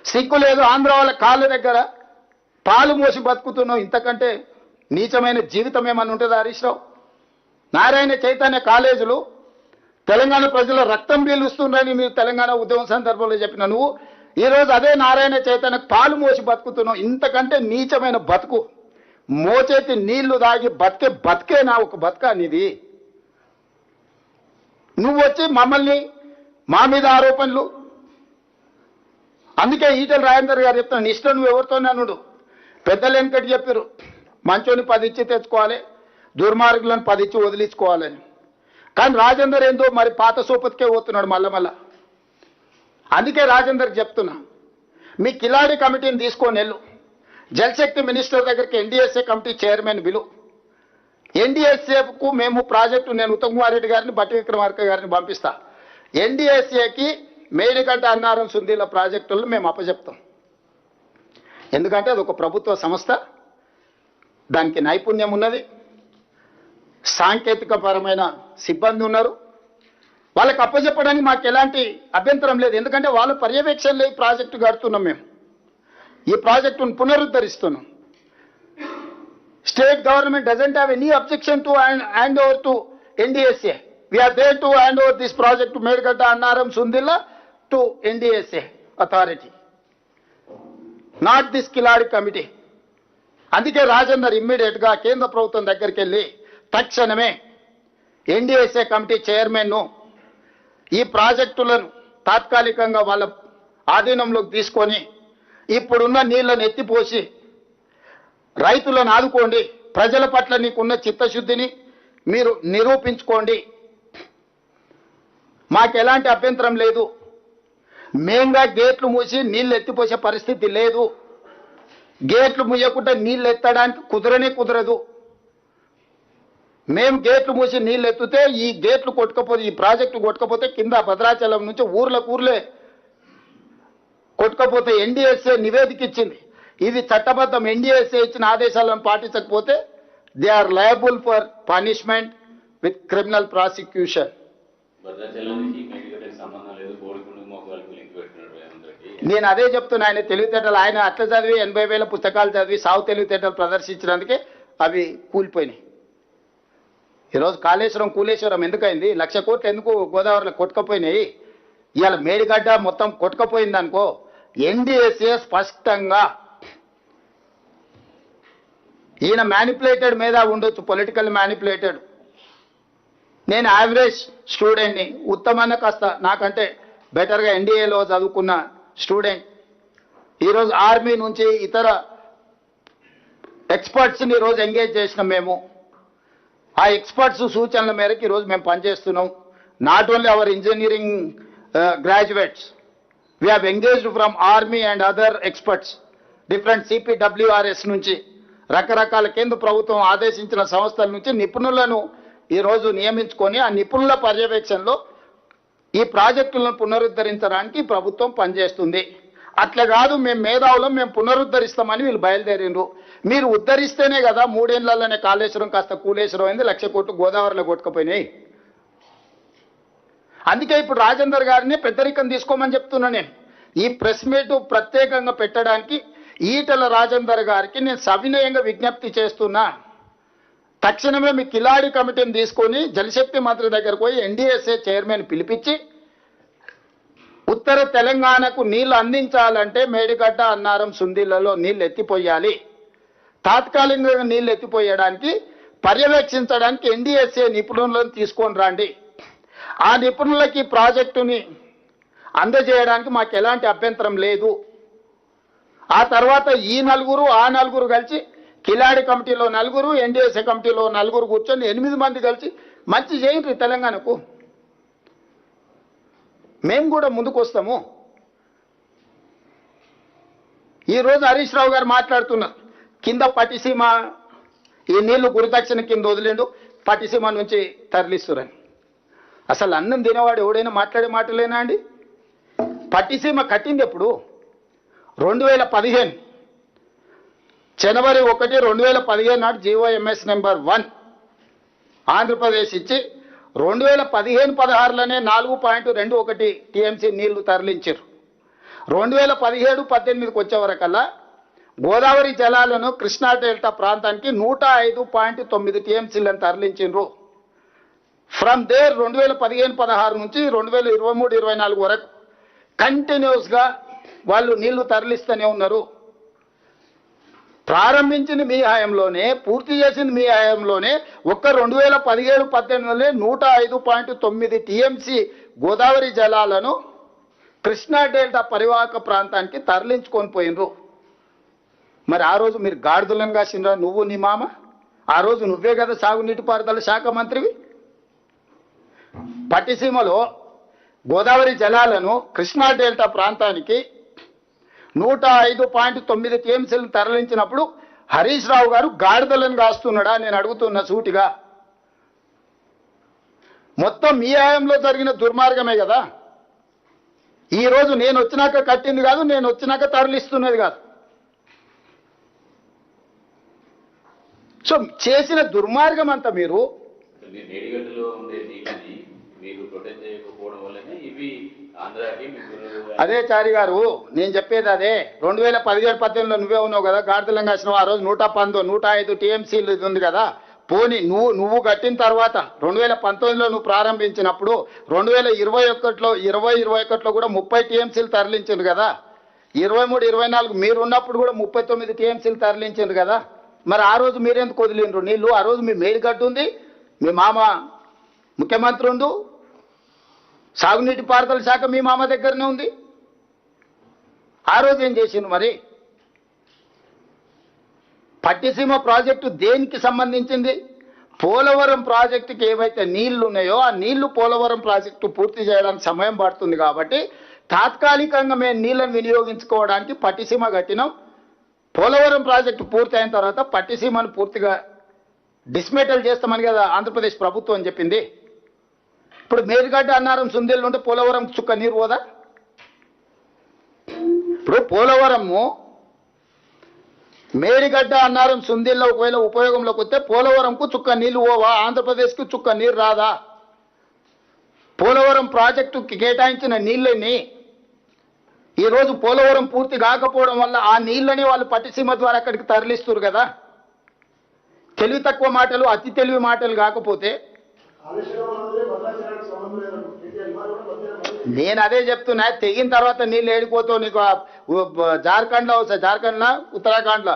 సిగ్గు లేదు. ఆంధ్ర వాళ్ళ కాళ్ళ దగ్గర పాలు మోసి బతుకుతున్నావు. ఇంతకంటే నీచమైన జీవితం ఏమన్నా ఉంటుందా హరీష్ రావు? నారాయణ చైతన్య కాలేజీలు తెలంగాణ ప్రజల రక్తం పీలుస్తుందని మీరు తెలంగాణ ఉద్యమం సందర్భంలో చెప్పిన నువ్వు ఈరోజు అదే నారాయణ చైతన్య పాలు మోసి బతుకుతున్నావు. ఇంతకంటే నీచమైన బతుకు, మోచేతి నీళ్లు దాగి బతికే నా ఒక బతుక నీది. నువ్వు వచ్చి మమ్మల్ని మా మీద ఆరోపణలు. అందుకే ఈటల రాజేందర్ గారు చెప్తాను, నీ ఇష్టం నువ్వు ఎవరితోనూ పెద్దలు వెనకటి చెప్పారు, మంచోని 10 ఇచ్చి తెచ్చుకోవాలి, దుర్మార్గులను 10 ఇచ్చి వదిలించుకోవాలని. కానీ రాజేందర్ ఏందో మరి పాత సోపతికే పోతున్నాడు మళ్ళా. అందుకే రాజేందర్కి చెప్తున్నా, మీ కిలాడి కమిటీని తీసుకొని వెళ్ళు. జలశక్తి మినిస్టర్ దగ్గరికి ఎన్డీఎస్ఏ కమిటీ చైర్మన్ బిలు. ఎన్డీఎస్ఏకు మేము ప్రాజెక్టు, నేను ఉత్తమ్ కుమార్ రెడ్డి గారిని, బట్టి విక్రమార్క గారిని పంపిస్తా. ఎన్డీఎస్ఏకి మేడిగడ్డ, అన్నారం, సుందీల ప్రాజెక్టులను మేము అప్పచెప్తాం. ఎందుకంటే అది ఒక ప్రభుత్వ సంస్థ, దానికి నైపుణ్యం ఉన్నది, సాంకేతికపరమైన సిబ్బంది ఉన్నారు. వాళ్ళకి అప్పచెప్పడానికి మాకు ఎలాంటి అభ్యంతరం లేదు. ఎందుకంటే వాళ్ళ పర్యవేక్షణలో ఈ ప్రాజెక్టు కడుతున్నాం. మేము ఈ ప్రాజెక్టును పునరుద్ధరిస్తున్నాం. State government doesn't have any objection to hand over to NDSA. We are there to hand over this project Medigadda, Annaram, Sundilla to NDSA authority, not this కిలాడి కమిటీ. అందుకే రాజేందర్ ఇమ్మీడియట్గా కేంద్ర ప్రభుత్వం దగ్గరికి వెళ్ళి తక్షణమే ఎన్డీఎస్ఏ కమిటీ చైర్మన్ను ఈ ప్రాజెక్టులను తాత్కాలికంగా వాళ్ళ ఆధీనంలోకి తీసుకొని ఇప్పుడున్న నీళ్లను ఎత్తిపోసి రైతులను ఆదుకోండి, ప్రజల పట్ల నీకున్న చిత్తశుద్ధిని మీరు నిరూపించుకోండి. మాకు ఎలాంటి అభ్యంతరం లేదు. మేంగా గేట్లు మూసి నీళ్ళు ఎత్తిపోసే పరిస్థితి లేదు. గేట్లు మూయకుండా నీళ్ళు ఎత్తడానికి కుదరదు. మేము గేట్లు మూసి నీళ్ళు ఎత్తితే ఈ గేట్లు కొట్టుకపోతే, ఈ ప్రాజెక్టు కొట్టుకపోతే కింద భద్రాచలం నుంచి ఊర్లే కొట్టుకపోతే ఎన్డీఎస్ఏ నివేదిక ఇచ్చింది. ఇది చట్టబద్ధం. ఎన్డీఎస్ఏ ఇచ్చిన ఆదేశాలను పాటించకపోతే they are liable for punishment with criminal prosecution. నేను అదే చెప్తున్నా. ఆయన తెలివితేటలు, ఆయన అట్లా చదివి 80,000 పుస్తకాలు చదివి సాగు తెలివితేటలు ప్రదర్శించడానికి అవి కూలిపోయినాయి. ఈరోజు కాళేశ్వరం కూలేశ్వరం ఎందుకైంది? 1,00,000 కోట్లు ఎందుకు గోదావరిలో కొట్టుకపోయినాయి? ఇవాళ మేడిగడ్డ మొత్తం కొట్టుకపోయింది అనుకో, ఎన్డీఎస్ఏ స్పష్టంగా ఈయన మ్యానిపులేటెడ్ మీద ఉండొచ్చు, పొలిటికల్ మ్యానిపులేటెడ్. నేను యావరేజ్ స్టూడెంట్ని, ఉత్తమన్న కాస్త నాకంటే బెటర్గా ఎన్డీఏలో చదువుకున్న స్టూడెంట్. ఈరోజు ఆర్మీ నుంచి ఇతర ఎక్స్పర్ట్స్ని ఈరోజు ఎంగేజ్ చేసినాం మేము. ఆ ఎక్స్పర్ట్స్ సూచనల మేరకు ఈరోజు మేము పనిచేస్తున్నాం. Not only our engineering graduates, we have engaged from army and other experts, different CPWRS నుంచి, రకరకాల కేంద్ర ప్రభుత్వం ఆదేశించిన సంస్థల నుంచి నిపుణులను ఈరోజు నియమించుకొని ఆ నిపుణుల పర్యవేక్షణలో ఈ ప్రాజెక్టులను పునరుద్ధరించడానికి ప్రభుత్వం పనిచేస్తుంది. అట్లా కాదు మేము మేధావులం, మేము పునరుద్ధరిస్తామని వీళ్ళు బయలుదేరిండ్రు. మీరు ఉద్ధరిస్తేనే కదా 3 ఏళ్లలోనే కాళేశ్వరం కాస్త కూలేశ్వరం అయింది, 1,00,000 కోట్లు గోదావరిలో కొట్టుకుపోయినాయి. అందుకే ఇప్పుడు రాజేందర్ గారిని పెద్దరికం తీసుకోమని చెప్తున్నా. నేను ఈ ప్రెస్ మీట్ ప్రత్యేకంగా పెట్టడానికి ఈటల రాజేందర్ గారికి నేను సవినయంగా విజ్ఞప్తి చేస్తున్నా. తక్షణమే మీ కిలాడి కమిటీని తీసుకొని జలశక్తి మంత్రి దగ్గరకు పోయి ఎన్డీఎస్ఏ చైర్మన్ పిలిపించి ఉత్తర తెలంగాణకు నీళ్లు అందించాలంటే మేడిగడ్డ, అన్నారం, సుందిళ్లలో నీళ్లు ఎత్తిపోయాలి. తాత్కాలికంగా నీళ్లు ఎత్తిపోయడానికి పర్యవేక్షించడానికి ఎన్డీఎస్ఏ నిపుణులను తీసుకొని రండి. ఆ నిపుణులకి ప్రాజెక్టుని అందజేయడానికి మాకు ఎలాంటి అభ్యంతరం లేదు. ఆ తర్వాత ఈ నలుగురు ఆ నలుగురు కలిసి కిలాడి కమిటీలో 4, ఎన్డీఎస్ఏ కమిటీలో 4 కూర్చొని 8 మంది కలిసి మంచి చేయండి తెలంగాణకు. మేము కూడా ముందుకు వస్తాము. ఈరోజు హరీష్ రావు గారు మాట్లాడుతున్నారు, కింద పట్టిసీమ ఈ నీళ్లు గురుదక్షిణ కింద వదిలేండు, పట్టిసీమ నుంచి తరలిస్తురని. అసలు అన్నం తినేవాడు ఎవడైనా మాట్లాడే మాటలేనా అండి? పట్టిసీమ కట్టింది ఎప్పుడు? 2015 జనవరి 1, 2015 నాడు GOMS నెంబర్ 1 ఆంధ్రప్రదేశ్ ఇచ్చి 2015-16లోనే 4.21 TMC నీళ్లు తరలించారు. 2017-18కి వచ్చే వరకల్లా గోదావరి జలాలను కృష్ణా డెల్టా ప్రాంతానికి 105.9 TMCలను తరలించారు. ఫ్రమ్ దేర్ 2015-16 నుంచి 2023-24 వరకు కంటిన్యూస్గా వాళ్ళు నీళ్లు తరలిస్తూనే ఉన్నారు. ప్రారంభించింది మీ హయాంలోనే, పూర్తి చేసింది మీ హయాంలోనే. ఒక్క 2017-18లోనే 105.9 TMC గోదావరి జలాలను కృష్ణా డెల్టా పరివాహక ప్రాంతానికి తరలించుకొని పోయినరు. మరి ఆ రోజు మీరు గాడిదలను కాసిండ్రా, నువ్వు నీ మామ? ఆ రోజు నువ్వే కదా సాగునీటి పారుదల శాఖ మంత్రివి. పట్టిసీమలో గోదావరి జలాలను కృష్ణా డెల్టా ప్రాంతానికి 105.9 TMCలను తరలించినప్పుడు హరీష్ రావు గారు గాడిదలను కాస్తున్నాడా? నేను అడుగుతున్న సూటిగా. మొత్తం మీ హయాంలో జరిగిన దుర్మార్గమే కదా. ఈరోజు నేను వచ్చినాక కట్టింది కాదు, నేను వచ్చినాక తరలిస్తున్నది కాదు. సో చేసిన దుర్మార్గం అంతా మీరు అదే చారి గారు, నేను చెప్పేది అదే. 2017-18లో నువ్వే ఉన్నావు కదా, గాడిదలం కాసినావు. ఆ రోజు 105 TMCలు ఇది ఉంది కదా. పోనీ నువ్వు కట్టిన తర్వాత 2019లో నువ్వు ప్రారంభించినప్పుడు 2021లో కూడా 30 TMCలు తరలించింది కదా. 23-24 మీరు ఉన్నప్పుడు కూడా 39 TMCలు తరలించింది కదా. మరి ఆ రోజు మీరెందుకు వదిలిండ్రు నీళ్ళు? ఆ రోజు మీ మేడిగడ్డ ఉంది, మీ మామ ముఖ్యమంత్రి ఉండు, సాగునీటి పారుదల శాఖ మీ మామ దగ్గరనే ఉంది. ఆ రోజు ఏం చేసిండు మరి? పట్టిసీమ ప్రాజెక్టు దేనికి సంబంధించింది? పోలవరం ప్రాజెక్టుకి ఏవైతే నీళ్లు ఉన్నాయో ఆ నీళ్లు పోలవరం ప్రాజెక్టు పూర్తి చేయడానికి సమయం పడుతుంది కాబట్టి తాత్కాలికంగా మేము నీళ్లను వినియోగించుకోవడానికి పట్టిసీమ కట్టినాం. పోలవరం ప్రాజెక్టు పూర్తి అయిన తర్వాత పట్టిసీమను పూర్తిగా డిస్మెటల్ చేస్తామని కదా ఆంధ్రప్రదేశ్ ప్రభుత్వం అని చెప్పింది. ఇప్పుడు మేడిగడ్డ, అన్నారం, సుందిళ్ళు ఉంటే పోలవరం చుక్క నీరు పోదా? ఇప్పుడు పోలవరము మేడిగడ్డ, అన్నారం, సుందిళ్ళ ఒకవేళ ఉపయోగంలోకి వస్తే పోలవరంకు చుక్క నీళ్లు పోవా? ఆంధ్రప్రదేశ్కు చుక్క నీరు రాదా? పోలవరం ప్రాజెక్టుకి కేటాయించిన నీళ్ళని ఈరోజు పోలవరం పూర్తి కాకపోవడం వల్ల ఆ నీళ్ళని వాళ్ళు పట్టిసీమ ద్వారా అక్కడికి తరలిస్తారు కదా. తెలివి తక్కువ మాటలు, అతి తెలివి మాటలు కాకపోతే నేను అదే చెప్తున్నా. తెగిన తర్వాత నీళ్ళు ఏడిపోతావు. నీకు జార్ఖండ్లో వస్తాయి, జార్ఖండ్లో ఉత్తరాఖండ్లో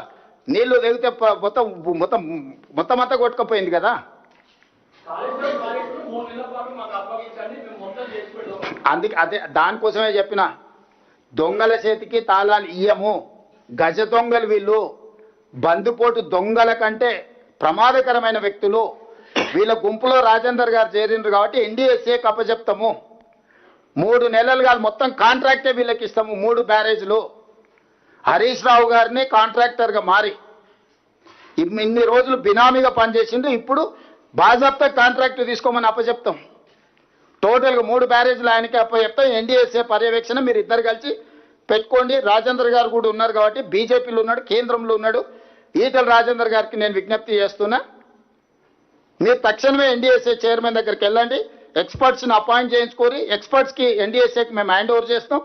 నీళ్లు తెగితే మొత్తం మొత్తం మొత్తం అంతా కొట్టుకుపోయింది కదా. అందుకే అదే దానికోసమే చెప్పిన, దొంగల చేతికి తాళాలు ఇయ్యము. గజ దొంగలు వీళ్ళు, బందుపోటు దొంగల కంటే ప్రమాదకరమైన వ్యక్తులు. వీళ్ళ గుంపులో రాజేందర్ గారు చేరిండ్రు కాబట్టి ఎన్డీఎస్ఏ కప్పచెప్తాము. 3 నెలలు కాదు, మొత్తం కాంట్రాక్టే వీళ్ళకి ఇస్తాము. 3 బ్యారేజ్లు. హరీష్ రావు గారిని కాంట్రాక్టర్గా మారి ఇన్ని రోజులు బినామీగా పనిచేసిండు. ఇప్పుడు బాజాప్తా కాంట్రాక్ట్ తీసుకోమని అప్పచెప్తాం. టోటల్గా 3 బ్యారేజ్లు ఆయనకి అప్పచెప్తాం. ఎన్డీఎస్ఏ పర్యవేక్షణ మీరు ఇద్దరు కలిసి పెట్టుకోండి. రాజేందర్ గారు కూడా ఉన్నారు కాబట్టి, బీజేపీలో ఉన్నాడు, కేంద్రంలో ఉన్నాడు. ఈటల రాజేందర్ గారికి నేను విజ్ఞప్తి చేస్తున్నా, మీరు తక్షణమే ఎన్డీఎస్ఏ చైర్మన్ దగ్గరికి వెళ్ళండి, ఎక్స్పర్ట్స్ని అపాయింట్ చేయించుకోరి. ఎక్స్పర్ట్స్కి ఎన్డీఎస్ఏకి మేము హ్యాండ్ ఓవర్ చేస్తాం.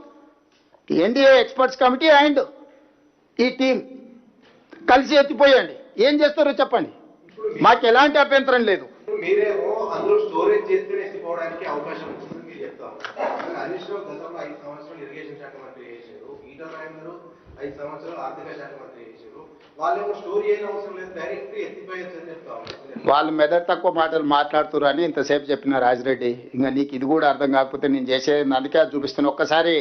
ఎన్డీఏ ఎక్స్పర్ట్స్ కమిటీ అండ్ ఈ టీం కలిసి ఎత్తిపోయండి. ఏం చేస్తారో చెప్పండి, మాకు ఎలాంటి అభ్యంతరం లేదు. మీరేమో అందులో స్టోరేజ్ చేస్తేనే ఎత్తిపోవడానికి అవకాశం ఉంటుంది మీరు చెప్తాం. హరీష్ రావు గతంలో 5 సంవత్సరాలు ఇరిగేషన్ శాఖ మంత్రి చేశారు, ఈటల రాజేందర్ 5 సంవత్సరాలు ఆర్థిక శాఖ మంత్రి చేశారు. వాళ్ళేమో స్టోరీ అయిన అవసరం లేదు, డైరెక్ట్ ఎత్తిపోయచ్చు అని చెప్తాం. వాళ్ళు మెదడు తక్కువ మాటలు మాట్లాడుతున్నారు అని ఇంతసేపు చెప్పిన రాజిరెడ్డి. ఇంకా నీకు ఇది కూడా అర్థం కాకపోతే నేను చేసేది అందుకే అది చూపిస్తాను. ఒక్కసారి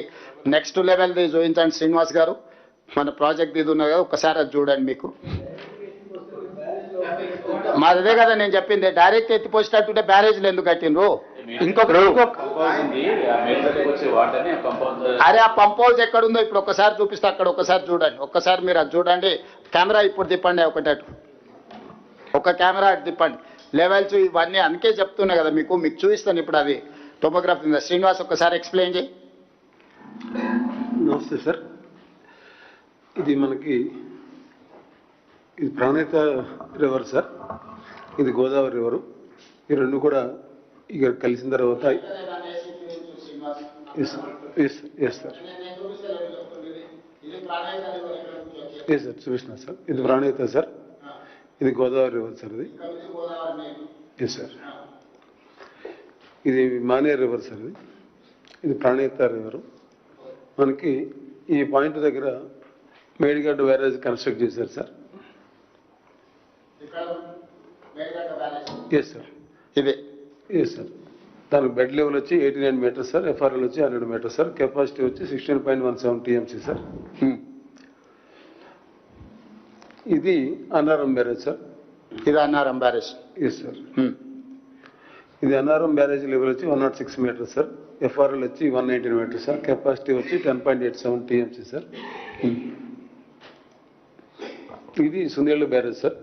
నెక్స్ట్ లెవెల్ది చూపించండి శ్రీనివాస్ గారు. మన ప్రాజెక్ట్ ఇది ఉన్నది కదా, ఒక్కసారి అది చూడండి. మీకు మాదే కదా నేను చెప్పింది, డైరెక్ట్ ఎత్తిపోసేటట్టుంటే బ్యారేజ్లు ఎందుకు కట్టిండ్రు? అరే ఆ పంప్ హౌస్ ఎక్కడుందో ఇప్పుడు ఒక్కసారి చూపిస్తే అక్కడ ఒక్కసారి చూడండి. ఒక్కసారి మీరు అది చూడండి. కెమెరా ఇప్పుడు తిప్పండి, ఒకటట్టు ఒక కెమెరా అటు తిప్పండి. లెవెల్స్ ఇవన్నీ అందుకే చెప్తున్నా కదా మీకు చూపిస్తాను ఇప్పుడు. అది టోపోగ్రఫీ శ్రీనివాస్ ఒక్కసారి ఎక్స్ప్లెయిన్ చేయి. నమస్తే సార్. ఇది మనకి ఇది ప్రాణహిత రివర్ సార్, ఇది గోదావరి రివరు. ఈ రెండు కూడా ఇక కలిసిన తర్వాత ఎస్ సార్ చూపిస్తున్నా సార్. ఇది ప్రాణహిత సార్, ఇది గోదావరి రివర్ సార్. ఇది ఎస్ సార్. ఇది మానేర్ రివర్ సార్. ఇది ప్రాణహిత రివరు. మనకి ఈ పాయింట్ దగ్గర మేడిగడ్డ బ్యారేజ్ కన్స్ట్రక్ట్ చేశారు సార్. Yes sir. ఇదే ఎస్ సార్. దానికి బెడ్ లెవెల్ వచ్చి 89 మీటర్స్ సార్, ఎఫ్ఆర్ఎల్ వచ్చి 100 మీటర్స్ సార్, కెపాసిటీ వచ్చి 16.17 టీఎంసీ సార్. ఇది అన్నారం బ్యారేజ్ సార్. ఇది అన్నారం బ్యారేజ్. Yes sir. ఇది అన్నారం బ్యారేజ్ లెవెల్ వచ్చి 106 మీటర్స్ సార్, ఎఫ్ఆర్ఎల్ వచ్చి 119 మీటర్స్ సార్, కెపాసిటీ వచ్చి 10.87 టీఎంసీ సార్. ఇది సుందేళ్ళ బ్యారేజ్ సార్.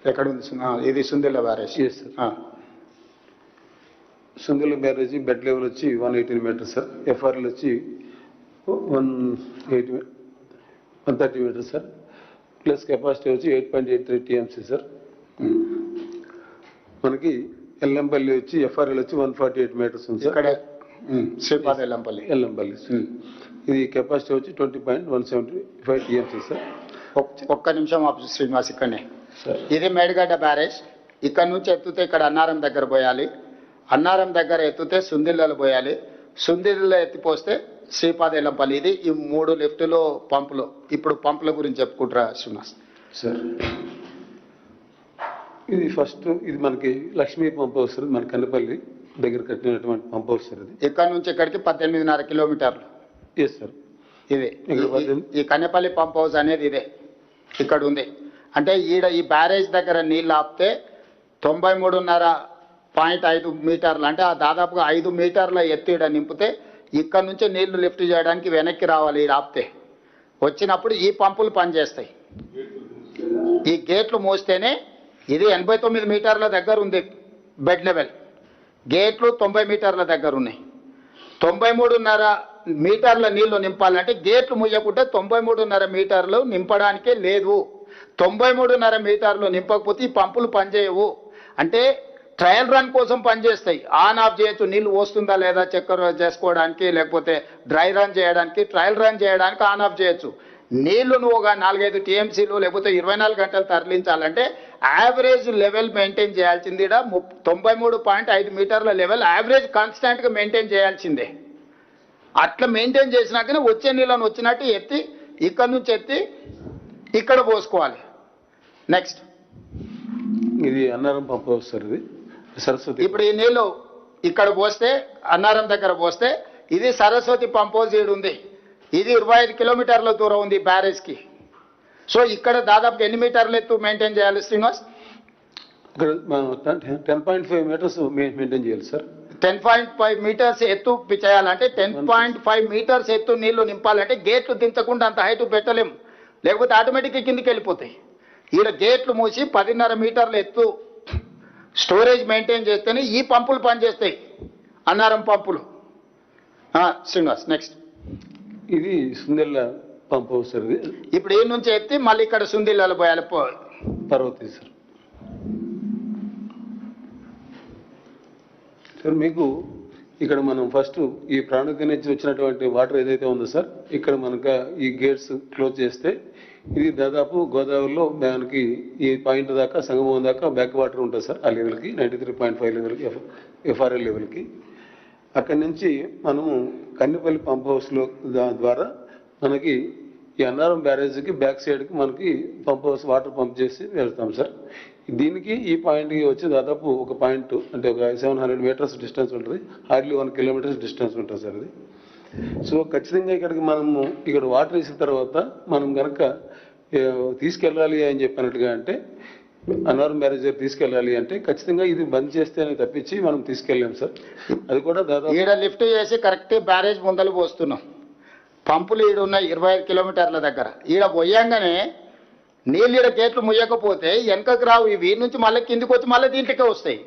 ఎక్కడ ఉంది? ఇది Sundella barrage. Yes sir. Sundella barrage bed level వచ్చి 118 మీటర్స్ సార్, ఎఫ్ఆర్ఎల్ వచ్చి 130 మీటర్స్ సార్, ప్లస్ కెపాసిటీ వచ్చి 8.83 టీఎంసీ సార్. మనకి ఎల్లంపల్లి వచ్చి ఎఫ్ఆర్ఎల్ వచ్చి 148 మీటర్స్ ఉంది సార్. ఇక్కడ శ్రీపాద ఎల్లంపల్లి. ఇది కెపాసిటీ వచ్చి 20.175 టీఎంసీ సార్. ఒక్క నిమిషం శ్రీనివాస్ ఇక్కడనే. ఇది మేడిగడ్డ బ్యారేజ్. ఇక్కడ నుంచి ఎత్తుతే ఇక్కడ అన్నారం దగ్గర పోయాలి, అన్నారం దగ్గర ఎత్తుతే సుందిళ్ళలో పోయాలి, సుందిళ్ళలో ఎత్తిపోస్తే శ్రీపాద ఎల్లంపల్లి. ఇది ఈ 3 లిఫ్టులు పంపులు. ఇప్పుడు పంపుల గురించి చెప్పుకుంటారా శ్రీనివాస్ సార్? ఇది ఫస్ట్ ఇది మనకి లక్ష్మీ పంప్ హౌస్ మన కన్నపల్లి దగ్గర కట్టినటువంటి పంప్ హౌస్ సార్. ఇది ఇక్కడ నుంచి ఇక్కడికి 18.5 కిలోమీటర్లు. Yes sir. ఇదే ఈ కన్నపల్లి పంప్ హౌస్ అనేది ఇదే ఇక్కడ ఉంది. అంటే ఈ బ్యారేజ్ దగ్గర నీళ్ళు ఆపితే 93.5 మీటర్లు, అంటే దాదాపుగా 5 మీటర్ల ఎత్తు ఈడ నింపితే ఇక్కడ నుంచి నీళ్లు లిఫ్ట్ చేయడానికి వెనక్కి రావాలి. ఈ ఆపితే వచ్చినప్పుడు ఈ పంపులు పనిచేస్తాయి. ఈ గేట్లు మోస్తేనే ఇది 89 మీటర్ల దగ్గర ఉంది బెడ్ లెవెల్. గేట్లు 90 మీటర్ల దగ్గర ఉన్నాయి. 93.5 మీటర్ల నీళ్లు నింపాలంటే గేట్లు ముయ్యకుంటే 93.5 మీటర్లు నింపడానికే లేదు. 93.5 మీటర్లు నింపకపోతే ఈ పంపులు పనిచేయవు. అంటే ట్రయల్ రన్ కోసం పనిచేస్తాయి. ఆన్ ఆఫ్ చేయొచ్చు, నీళ్లు వస్తుందా లేదా చెక్ చేసుకోవడానికి, లేకపోతే డ్రై రన్ చేయడానికి, ట్రయల్ రన్ చేయడానికి ఆన్ ఆఫ్ చేయొచ్చు. నీళ్లు నువ్వు ఒక 4-5 టీఎంసీలు లేకపోతే 24 గంటలు తరలించాలంటే యావరేజ్ లెవెల్ మెయింటైన్ చేయాల్సింది 93.5 మీటర్ల లెవెల్ యావరేజ్ కాన్స్టాంట్గా మెయింటైన్ చేయాల్సిందే. అట్లా మెయింటైన్ చేసినాకనే వచ్చే నీళ్ళను వచ్చినట్టు ఎత్తి ఇక్కడ నుంచి ఎత్తి ఇక్కడ పోసుకోవాలి. నెక్స్ట్ ఇది అన్నారం పంప్ హౌస్ సార్, ఇది సరస్వతి. ఇప్పుడు ఈ నీళ్ళు ఇక్కడ పోస్తే అన్నారం దగ్గర పోస్తే ఇది సరస్వతి పంప్ హౌస్ ఉంది. ఇది 25 కిలోమీటర్ల దూరం ఉంది బ్యారేజ్కి. సో ఇక్కడ దాదాపు ఎన్ని మీటర్లు ఎత్తు మెయింటైన్ చేయాలి శ్రీనివాస్? ఇక్కడ 10.5 మీటర్స్ మెయింటైన్ చేయాలి సార్. 10.5 మీటర్స్ ఎత్తు చేయాలంటే 10.5 మీటర్స్ ఎత్తు నీళ్లు నింపాలంటే గేట్లు దించకుండా అంత హైట్ పెట్టలేము, లేకపోతే ఆటోమేటిక్గా కిందికి వెళ్ళిపోతాయి. ఈడ గేట్లు మూసి 10.5 మీటర్ల ఎత్తు స్టోరేజ్ మెయింటైన్ చేస్తేనే ఈ పంపులు పనిచేస్తాయి, అన్నారం పంపులు. శ్రీనివాస్ నెక్స్ట్. ఇది సుందెల్ల పంప్ హౌస్ సార్. ఇది ఇప్పుడు ఈ నుంచి ఎత్తి మళ్ళీ ఇక్కడ సుందిల్లలో పోయాలి. పర్వతి సార్. సార్ మీకు ఇక్కడ మనం ఫస్ట్ ఈ ప్రాణుకి నుంచి వచ్చినటువంటి వాటర్ ఏదైతే ఉందో సార్, ఇక్కడ మనకు ఈ గేట్స్ క్లోజ్ చేస్తే ఇది దాదాపు గోదావరిలో మనకి ఈ పాయింట్ దాకా సంగమం దాకా బ్యాక్ వాటర్ ఉంటుంది సార్. ఆ లెవెల్కి 93.5 లెవెల్కి ఎఫ్ఆర్ఎల్ లెవెల్కి. అక్కడి నుంచి మనము కన్నెపల్లి పంప్ హౌస్లో ద్వారా మనకి ఈ అన్నారం బ్యారేజ్కి బ్యాక్ సైడ్కి మనకి పంప్ హౌస్ వాటర్ పంప్ చేసి వెళ్తాం సార్. దీనికి ఈ పాయింట్కి వచ్చి దాదాపు ఒక పాయింట్ అంటే ఒక 700 మీటర్స్ డిస్టెన్స్ ఉంటుంది, హార్డ్లీ 1 కిలోమీటర్స్ డిస్టెన్స్ ఉంటుంది సార్ అది. సో ఖచ్చితంగా ఇక్కడికి మనము ఇక్కడ వాటర్ వేసిన తర్వాత మనం కనుక తీసుకెళ్ళాలి అని చెప్పినట్టుగా అంటే అన్నారం బ్యారేజ్ తీసుకెళ్ళాలి అంటే ఖచ్చితంగా ఇది బంద్ చేస్తేనే తప్పించి మనం తీసుకెళ్ళాం సార్. అది కూడా దాదాపు ఈడ లిఫ్ట్ చేసి కరెక్ట్ బ్యారేజ్ ముందలు పోస్తున్నాం. పంపులు ఈడ ఉన్నాయి 25 కిలోమీటర్ల దగ్గర. ఈడ పోయంగానే నీళ్ళు ఈడ గేట్లు ముయ్యకపోతే వెనకకు రావు, ఇవి నుంచి మళ్ళీ కిందికి వచ్చి మళ్ళీ దీంట్లోకే వస్తాయి.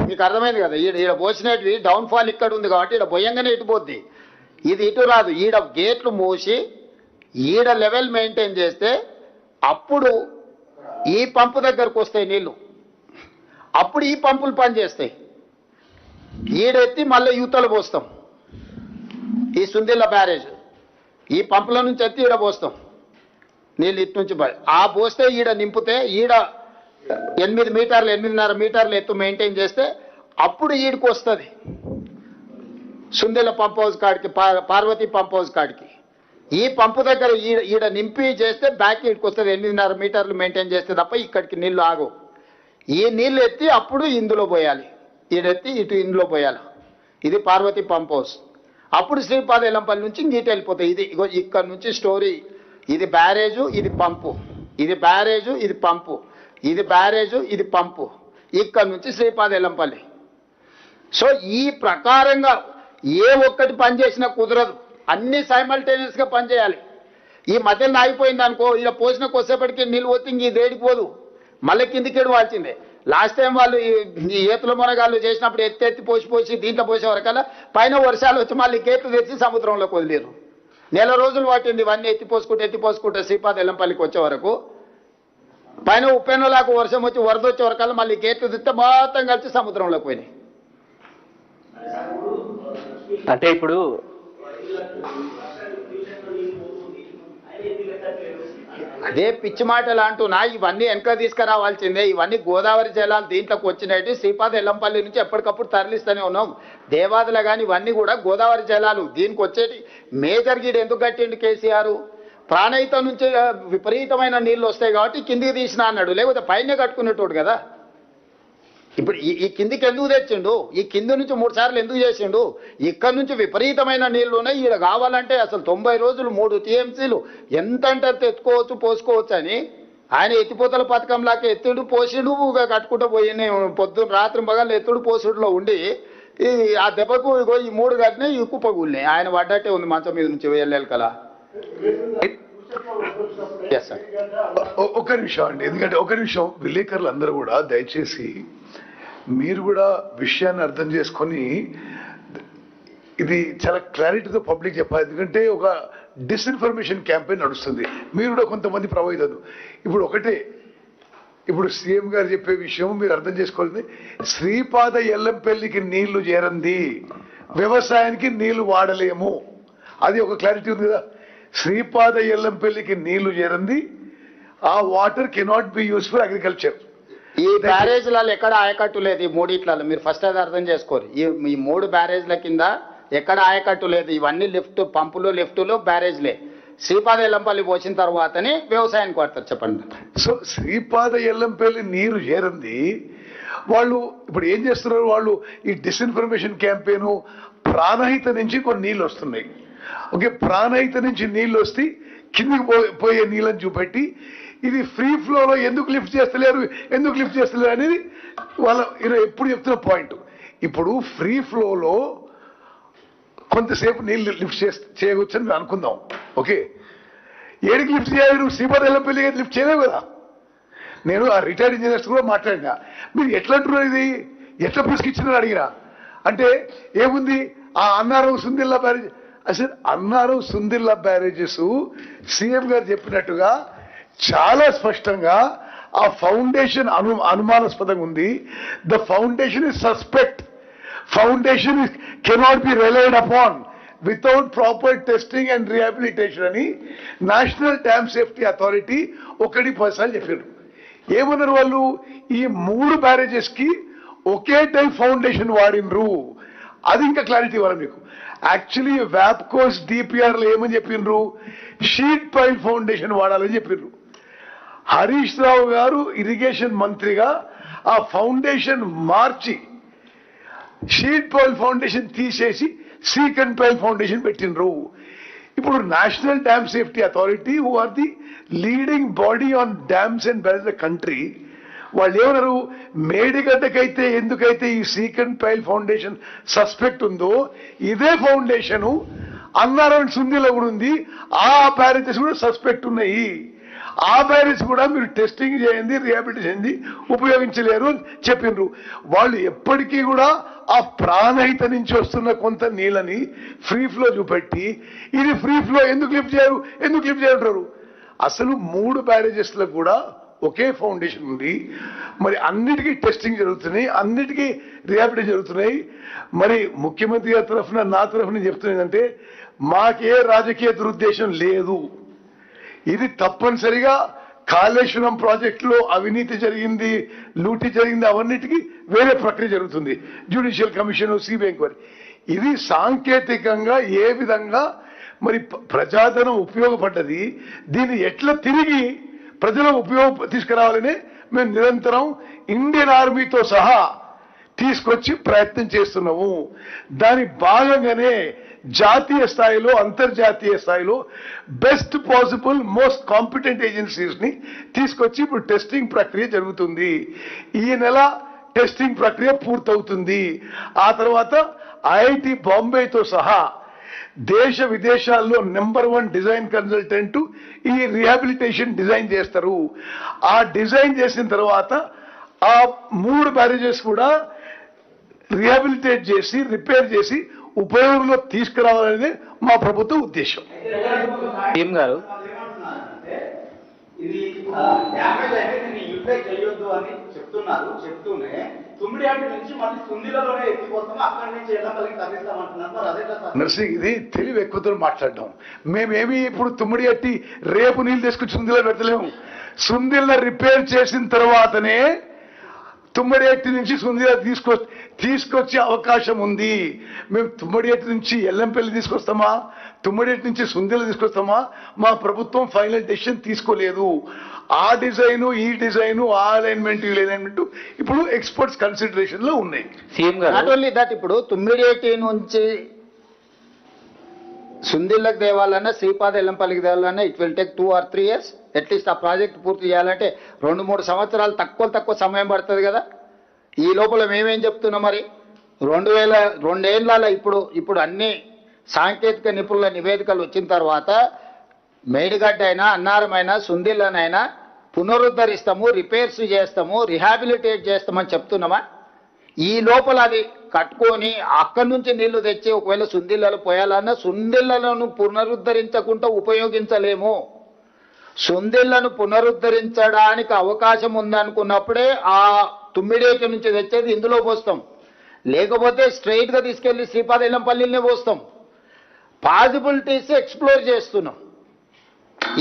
మీకు అర్థమైంది కదా, ఈడ పోసినవి డౌన్ ఫాల్ ఇక్కడ ఉంది కాబట్టి ఈడ పోయంగానే ఇటు పోద్ది, ఇది ఇటు రాదు. ఈడ గేట్లు మూసి ఈడ లెవెల్ మెయింటైన్ చేస్తే అప్పుడు ఈ పంపు దగ్గరకు వస్తాయి నీళ్లు, అప్పుడు ఈ పంపులు పనిచేస్తాయి. ఈడెత్తి మళ్ళీ యూతలు పోస్తాం. ఈ సుందిల్ల బ్యారేజ్ ఈ పంపుల నుంచి ఎత్తి ఈడ పోస్తాం నీళ్ళు ఇటు నుంచి ఆ పోస్తే ఈడ నింపితే ఈడ 8 మీటర్లు 8.5 మీటర్లు ఎత్తు మెయింటైన్ చేస్తే అప్పుడు ఈడికి వస్తుంది సుందిల్ల పంప్ హౌస్ కాడికి, పార్వతి పంప్ హౌస్ కాడికి. ఈ పంపు దగ్గర ఈడ నింపి చేస్తే బ్యాక్ ఈడికి వస్తుంది 8.5 మీటర్లు మెయింటైన్ చేస్తే తప్ప ఇక్కడికి నీళ్లు ఆగవు. ఈ నీళ్ళు ఎత్తి అప్పుడు ఇందులో పోయాలి, ఈడెత్తి ఇటు ఇందులో పోయాలి. ఇది పార్వతి పంప్ హౌస్. అప్పుడు శ్రీపాద ఎల్లంపల్లి నుంచి ఇంకీటి వెళ్ళిపోతాయి. ఇది ఇక్కడ నుంచి స్టోరీ, ఇది బ్యారేజు ఇది పంపు, ఇది బ్యారేజు ఇది పంపు, ఇది బ్యారేజు ఇది పంపు, ఇక్కడ నుంచి శ్రీపాద ఎల్లంపల్లి. సో ఈ ప్రకారంగా ఏ ఒక్కటి పని చేసినా కుదరదు, అన్ని సైమల్టేనియస్గా పనిచేయాలి. ఈ మధ్యలో ఆగిపోయింది అనుకో, ఇలా పోసిన కొద్దిసేపటికి నీళ్ళు పోతే ఇంక ఇది ఏడిపోదు, మళ్ళీ కిందికి ఎడవాల్సిందే. లాస్ట్ టైం వాళ్ళు ఈ ఏతుల మునగాళ్ళు చేసినప్పుడు ఎత్తి పోసి దీంట్లో పోసే వరకల్లా పైన వర్షాలు వచ్చి మళ్ళీ గేట్లు తెచ్చి సముద్రంలోకి వదిలేరు. నెల రోజులు పట్టింది ఇవన్నీ ఎత్తిపోసుకుంటే శ్రీపాద ఎల్లంపల్లికి వచ్చే వరకు. పైన ఉప్పెన్నలాకు వర్షం వచ్చి వరద వచ్చే వరకల్లా మళ్ళీ గేట్లు తెస్తే మొత్తం కలిసి సముద్రంలోకి పోయినాయి. అంటే ఇప్పుడు అదే పిచ్చి మాటలు అంటున్నా, ఇవన్నీ వెనక తీసుకురావాల్సిందే. ఇవన్నీ గోదావరి జలాలు దీంట్లోకి వచ్చినట్టు శ్రీపాద ఎల్లంపల్లి నుంచి ఎప్పటికప్పుడు తరలిస్తూనే ఉన్నాం. దేవాదుల కానీ ఇవన్నీ కూడా గోదావరి జలాలు. దీనికి వచ్చేటి మేజర్ గీడు ఎందుకు కట్టిండు కేసీఆర్? ప్రాణహిత నుంచి విపరీతమైన నీళ్ళు వస్తాయి కాబట్టి కిందికి తీసిన అన్నాడు, లేకపోతే పైన కట్టుకునేటోడు కదా. ఇప్పుడు ఈ కిందికి ఎందుకు తెచ్చిండు? ఈ కింది నుంచి 3 సార్లు ఎందుకు చేసిండు? ఇక్కడ నుంచి విపరీతమైన నీళ్లు ఉన్నాయి, ఈడ కావాలంటే అసలు 90 రోజులు 3 టీఎంసీలు ఎంత అంటే ఎత్తుకోవచ్చు పోసుకోవచ్చు అని ఆయన ఎత్తిపోతల పథకంలాగా ఎత్తుడు పోసిడు కట్టుకుంటూ పోయి పొద్దున్న రాత్రి మగళ్ళు ఎత్తుడు పోసుడులో ఉండి ఆ దెబ్బకు ఈ 3 గట్టినే ఈ కుప్పగూలినాయి. ఆయన పడ్డట్టే ఉంది మంచం మీద నుంచి వెళ్ళాలి కదా. ఒక నిమిషం అండి, ఎందుకంటే ఒక నిమిషం విలేకరులు అందరూ కూడా దయచేసి మీరు కూడా విషయాన్ని అర్థం చేసుకొని ఇది చాలా క్లారిటీతో పబ్లిక్ చెప్పాలి. ఎందుకంటే ఒక డిస్ఇన్ఫర్మేషన్ క్యాంపెయిన్ నడుస్తుంది, మీరు కూడా కొంతమంది ప్రభావితం. ఇప్పుడు ఒకటే, ఇప్పుడు సీఎం గారు చెప్పే విషయం మీరు అర్థం చేసుకోవాలి. శ్రీపాద ఎల్లంపల్లికి నీళ్లు చేరంది, వ్యవసాయానికి నీళ్లు వాడలేము, అది ఒక క్లారిటీ ఉంది కదా. శ్రీపాద ఎల్లంపల్లికి నీళ్లు చేరంది, ఆ water cannot be use for agriculture. ఈ బ్యారేజ్లలో ఎక్కడ ఆయకట్టు లేదు. ఈ మూడిట్లలో మీరు ఫస్ట్ అది అర్థం చేసుకోరు. ఈ 3 బ్యారేజ్ల కింద ఎక్కడ ఆయకట్టు లేదు. ఇవన్నీ లిఫ్ట్ పంపులు, లిఫ్టులు, బ్యారేజ్లే. శ్రీపాద ఎల్లంపల్లి పోసిన తర్వాతనే వ్యవసాయానికి వాడతారు. చెప్పండి. సో శ్రీపాద ఎల్లంపల్లి నీరు చేరంది. వాళ్ళు ఇప్పుడు ఏం చేస్తున్నారు, వాళ్ళు ఈ డిస్ఇన్ఫర్మేషన్ క్యాంపెయిన్ ప్రాణహిత నుంచి కొన్ని నీళ్ళు వస్తున్నాయి. ఓకే, ప్రాణహిత నుంచి నీళ్ళు వస్తే కిందికి పోయే నీళ్ళని చూపెట్టి ఇది ఫ్రీ ఫ్లోలో ఎందుకు లిఫ్ట్ చేస్తలేరు అనేది వాళ్ళ ఎప్పుడు చెప్తున్న పాయింట్. ఇప్పుడు ఫ్రీ ఫ్లోలో కొంతసేపు నీళ్ళు లిఫ్ట్ చేయవచ్చని మేము అనుకుందాం. ఓకే, ఏడికి లిఫ్ట్ చేయాలి? నువ్వు శ్రీపాద ఎల్లంపల్లి లిఫ్ట్ చేయలేవు కదా. నేను ఆ రిటైర్డ్ ఇంజనీర్స్ కూడా మాట్లాడినా, మీరు ఎట్లా అంటున్నారు, ఇది ఎట్లా పురుస్కిచ్చినారు అడిగినా. అంటే ఏముంది, ఆ అన్నారం సుందిల్లా బ్యారేజ్, అసలు అన్నారం సుందిల్లా బ్యారేజెస్ సీఎం గారు చెప్పినట్టుగా చాలా స్పష్టంగా ఆ ఫౌండేషన్ అనుమానాస్పదంగా ఉంది. The foundation is suspect. Foundation cannot be relied upon without proper testing and rehabilitation అని నేషనల్ డ్యామ్ సేఫ్టీ అథారిటీ 1 చెప్పారు. ఏమన్నారు వాళ్ళు, ఈ 3 బ్యారేజెస్ కి ఒకే టైప్ ఫౌండేషన్ వాడినరు. అది ఇంకా క్లారిటీ ఇవ్వాలి మీకు. యాక్చువల్లీ వ్యాప్కోస్ డిపిఆర్ లో ఏమని చెప్పిండ్రు, షీట్ పైల్ ఫౌండేషన్ వాడాలని చెప్పిండ్రు. హరీష్ రావు గారు ఇరిగేషన్ మంత్రిగా ఆ ఫౌండేషన్ మార్చి షీట్ పైల్ ఫౌండేషన్ తీసేసి సీకన్ పైల్ ఫౌండేషన్ పెట్టినరు. ఇప్పుడు National Dam Safety Authority who are the leading body on dams and barrage the country, వాళ్ళు ఏమన్నారు, మేడిగడ్డకైతే ఎందుకైతే ఈ సీకన్ పైల్ ఫౌండేషన్ సస్పెక్ట్ ఉందో ఇదే ఫౌండేషన్ అన్నారం సుందిలో కూడా ఉంది. ఆ బ్యారేజెస్ కూడా సస్పెక్ట్ ఉన్నాయి. ఆ బ్యారేజ్ కూడా మీరు టెస్టింగ్ చేయండి, రిహాబిలిటేషన్ ఉపయోగించలేరు అని చెప్పినారు. వాళ్ళు ఎప్పటికీ కూడా ఆ ప్రాణహిత నుంచి వస్తున్న కొంత నీళ్ళని ఫ్రీ ఫ్లో చూపెట్టి ఇది ఫ్రీ ఫ్లో ఎందుకు లిఫ్ట్ చేయరు. అసలు 3 బ్యారేజెస్ లో కూడా ఒకే ఫౌండేషన్ ఉంది. మరి అన్నిటికీ టెస్టింగ్ జరుగుతున్నాయి, అన్నిటికీ రిహాబిలిటేషన్ జరుగుతున్నాయి. మరి ముఖ్యమంత్రి గారి తరఫున నా తరఫున చెప్తున్నదంటే మాకే రాజకీయ దురుద్దేశం లేదు. ఇది తప్పనిసరిగా కాళేశ్వరం ప్రాజెక్టులో అవినీతి జరిగింది, లూటీ జరిగింది, అవన్నిటికీ వేరే ప్రక్రియ జరుగుతుంది. Judicial commission, CBI enquiry. ఇది సాంకేతికంగా ఏ విధంగా మరి ప్రజాధనం ఉపయోగపడ్డది, దీన్ని ఎట్లా తిరిగి ప్రజలకు తీసుకురావాలని మేము నిరంతరం ఇండియన్ ఆర్మీతో సహా తీసుకొచ్చి ప్రయత్నం చేస్తున్నాము. దాని భాగంగానే జాతీయ స్థాయిలో, అంతర్జాతీయ స్థాయిలో best possible most competent agencies ని తీసుకొచ్చి ఇప్పుడు టెస్టింగ్ ప్రక్రియ జరుగుతుంది. ఈ నెల టెస్టింగ్ ప్రక్రియ పూర్తవుతుంది. ఆ తర్వాత ఐఐటి బాంబేతో సహా దేశ విదేశాల్లో నంబర్ 1 డిజైన్ కన్సల్టెంట్ ఈ రిహాబిలిటేషన్ డిజైన్ చేస్తారు. ఆ డిజైన్ చేసిన తర్వాత ఆ 3 బ్యారేజెస్ కూడా రిహాబిలిటేట్ చేసి, రిపేర్ చేసి ఉపయోగంలో తీసుకురావాలనేది మా ప్రభుత్వ ఉద్దేశం. టీం గారు ఇది డ్యామేజ్ అయితే దీన్ని యూటిలైజ్ చేయొద్దు అని చెప్తూనే తుమ్మిడియాటి నుంచి మళ్ళీ సుందిలలోనే ఎత్తిపోతాము, అక్కడి నుంచి ఎల్లపల్లికి తగ్గిస్తామంటున్నారు. మరి అదే నర్సింగ్, ఇది తెలివి ఎక్కువతో మాట్లాడడం. మేమేమి ఇప్పుడు తుమ్మిడియట్టి రేపు నీళ్ళు తీసుకొచ్చి సుందిలో పెడతలేము. సుందిల్లో రిపేర్ చేసిన తర్వాతనే తుమ్మడియట్టి నుంచి సుందిల తీసుకొచ్చే అవకాశం ఉంది. మేము తుమ్మడియట్టి నుంచి ఎల్లంపల్లి తీసుకొస్తామా, తుమ్మడియట్టి నుంచి సుందిల తీసుకొస్తామా, మా ప్రభుత్వం ఫైనల్ డెసిషన్ తీసుకోలేదు. ఆ డిజైను, ఈ డిజైను, ఆ అలైన్మెంట్, ఈ అలైన్మెంట్ ఇప్పుడు ఎక్స్పర్ట్స్ కన్సిడరేషన్ లో ఉన్నాయి. నాట్ ఓన్లీ దట్, ఇప్పుడు తుమ్మిడియట్టి నుంచి సుందిళ్ళకి దేవాలన్నా, శ్రీపాద ఎల్లంపల్లికి దేవాలన్నా it will take 2 or 3 years. At least ఆ ప్రాజెక్ట్ పూర్తి చేయాలంటే 2-3 సంవత్సరాలు తక్కువ సమయం పడుతుంది కదా. ఈ లోపల మేమేం చెప్తున్నాం, మరి 2 ఏళ్ళ ఇప్పుడు అన్ని సాంకేతిక నిపుణుల నివేదికలు వచ్చిన తర్వాత మేడిగడ్డ అయినా, అన్నారమైనా, సుందిళ్ళనైనా పునరుద్ధరిస్తాము, రిపేర్స్ చేస్తాము, రిహాబిలిటేట్ చేస్తామని చెప్తున్నామా? ఈ లోపల అది కట్టుకొని అక్కడి నుంచి నీళ్లు తెచ్చి ఒకవేళ సుందిళ్ళలో పోయాలన్నా సుందిళ్ళను పునరుద్ధరించకుండా ఉపయోగించలేము. సుందిళ్లను పునరుద్ధరించడానికి అవకాశం ఉందనుకున్నప్పుడే ఆ తుమ్మిడేటి నుంచి తెచ్చేది ఇందులో పోస్తాం, లేకపోతే స్ట్రైట్ గా తీసుకెళ్లి శ్రీపాద ఎల్లంపల్లినే పోస్తాం. పాసిబిలిటీస్ ఎక్స్ప్లోర్ చేస్తున్నాం.